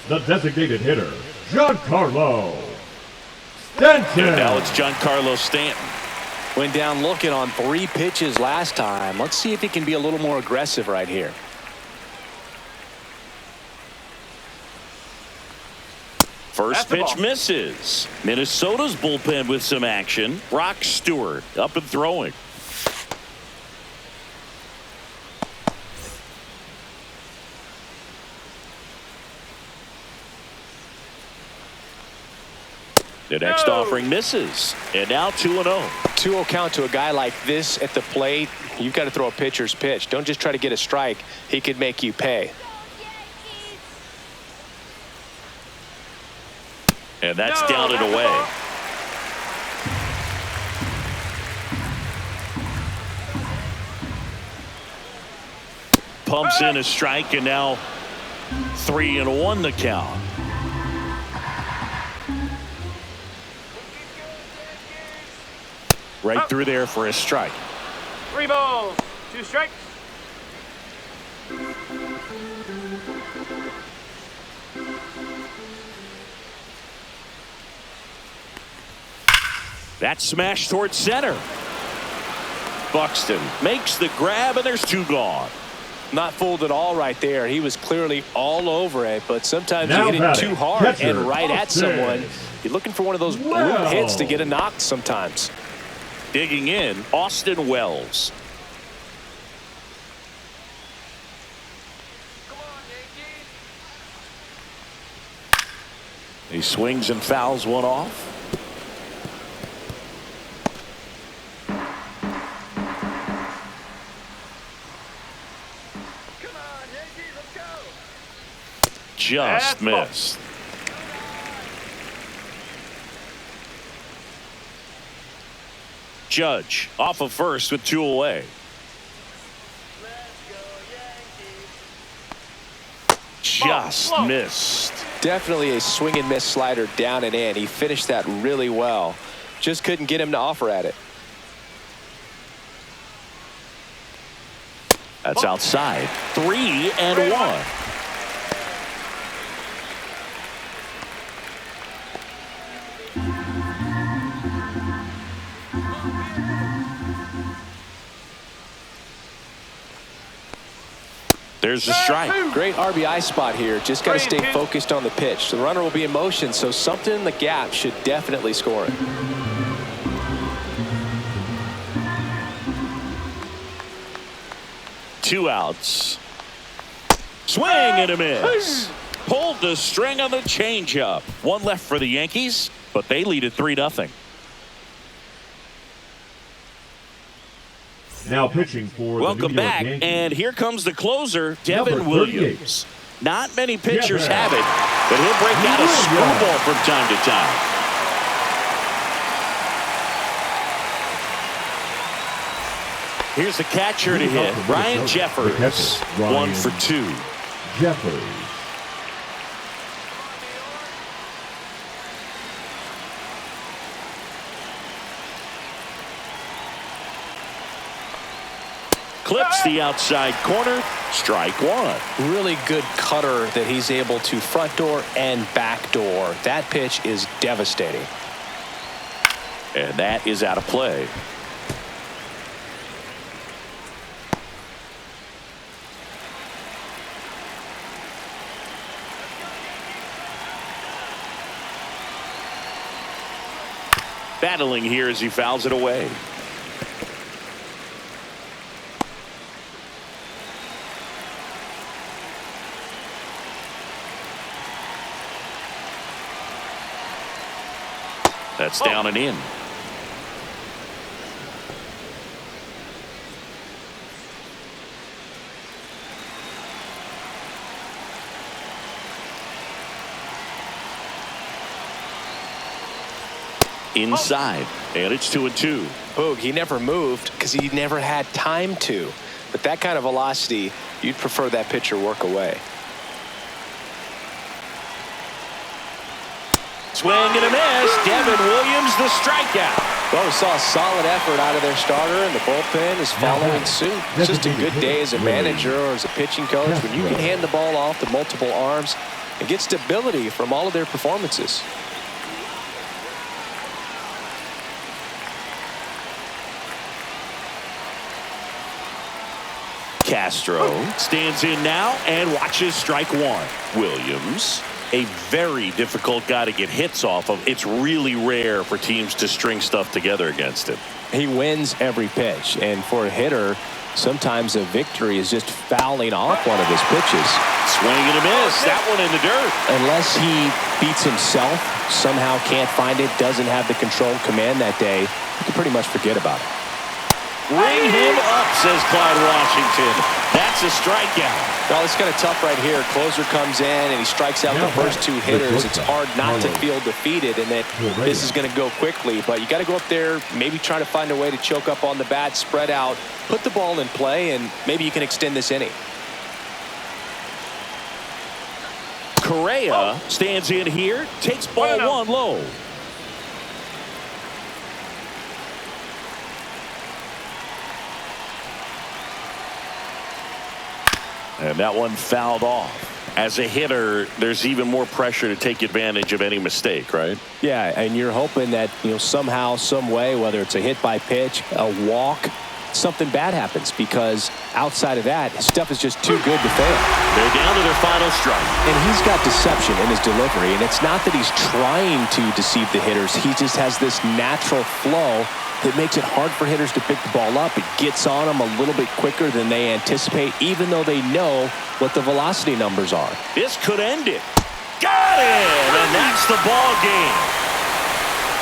the designated hitter, Giancarlo Stanton. And now it's Giancarlo Stanton. Went down looking on 3 pitches last time. Let's see if he can be a little more aggressive right here. First That's the pitch ball. misses. Minnesota's bullpen with some action. Brock Stewart up and throwing. The next offering misses. And now 2-0. 2-0 count to a guy like this at the plate. You've got to throw a pitcher's pitch. Don't just try to get a strike. He could make you pay. And that's down and away. Pumps in a strike, and now 3-1 the count. Right through there for a strike. 3 balls, 2 strikes. That's smashed towards center. Buxton makes the grab, and there's 2 gone. Not fooled at all right there. He was clearly all over it, but sometimes Now you hit it batting, too hard catcher, and right at Buxton. someone. You're looking for one of those blue Well. hits to get a knock sometimes. Digging in, Austin Wells. Come on, Yankees. He swings and fouls one off. Come on, Yankees, let's go. Just missed. Judge off of first with 2 away. Let's go, Yankees. Just missed. Definitely a swing and miss slider down and in. He finished that really well. Just couldn't get him to offer at it. That's outside. 3-1. There's the strike. Great RBI spot here. Just got to stay focused on the pitch. The runner will be in motion, so something in the gap should definitely score it. Two outs. Swing and a miss. Pulled the string on the changeup. One left for the Yankees, but they lead at 3-0. Now pitching for Welcome the New York back, Yankees. and here comes the closer, Devin Number Williams. Not many pitchers Devin. have it, but he'll break out a Williams. screwball from time to time. Here's the catcher to hit, Ryan Jeffers. 1 for 2. Jeffers. Clips the outside corner. Strike 1. Really good cutter that he's able to front door and back door. That pitch is devastating. And that is out of play. Battling here as he fouls it away. That's down and in. Inside, and it's 2-2. Boog, he never moved because he never had time to. But that kind of velocity, you'd prefer that pitcher work away. Swing and a miss. Devin Williams, the strikeout. Well, we saw a solid effort out of their starter, and the bullpen is following suit. It's just a good day as a manager or as a pitching coach when you can hand the ball off to multiple arms and get stability from all of their performances. Castro stands in now and watches strike 1. Williams, a very difficult guy to get hits off of. It's really rare for teams to string stuff together against him. He wins every pitch, and for a hitter, sometimes a victory is just fouling off one of his pitches. Swing and a miss. That one in the dirt. Unless he beats himself, somehow can't find it, doesn't have the control command that day, you can pretty much forget about it. Ring him up, says Clyde Washington. That's a strikeout. Well, it's kind of tough right here. Closer comes in and he strikes out the first 2 hitters. It's hard not to feel defeated and that this is going to go quickly. But you got to go up there, maybe try to find a way to choke up on the bat, spread out, put the ball in play, and maybe you can extend this inning. Correa stands in here, takes ball 1 low. And that one fouled off. As a hitter, there's even more pressure to take advantage of any mistake, right? Yeah, and you're hoping that, somehow, some way, whether it's a hit by pitch, a walk, something bad happens, because outside of that, his stuff is just too good to fail. They're down to their final strike. And he's got deception in his delivery, and it's not that he's trying to deceive the hitters. He just has this natural flow that makes it hard for hitters to pick the ball up. It gets on them a little bit quicker than they anticipate, even though they know what the velocity numbers are. This could end it. Got it! And that's the ball game.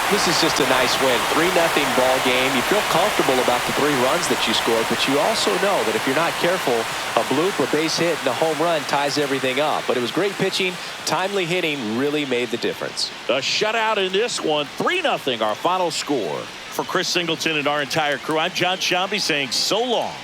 This is just a nice win. 3-0 ball game. You feel comfortable about the 3 runs that you scored, but you also know that if you're not careful, a bloop, a base hit, and a home run ties everything up. But it was great pitching. Timely hitting really made the difference. A shutout in this one. 3-0 our final score. For Chris Singleton and our entire crew, I'm John Shambi saying so long.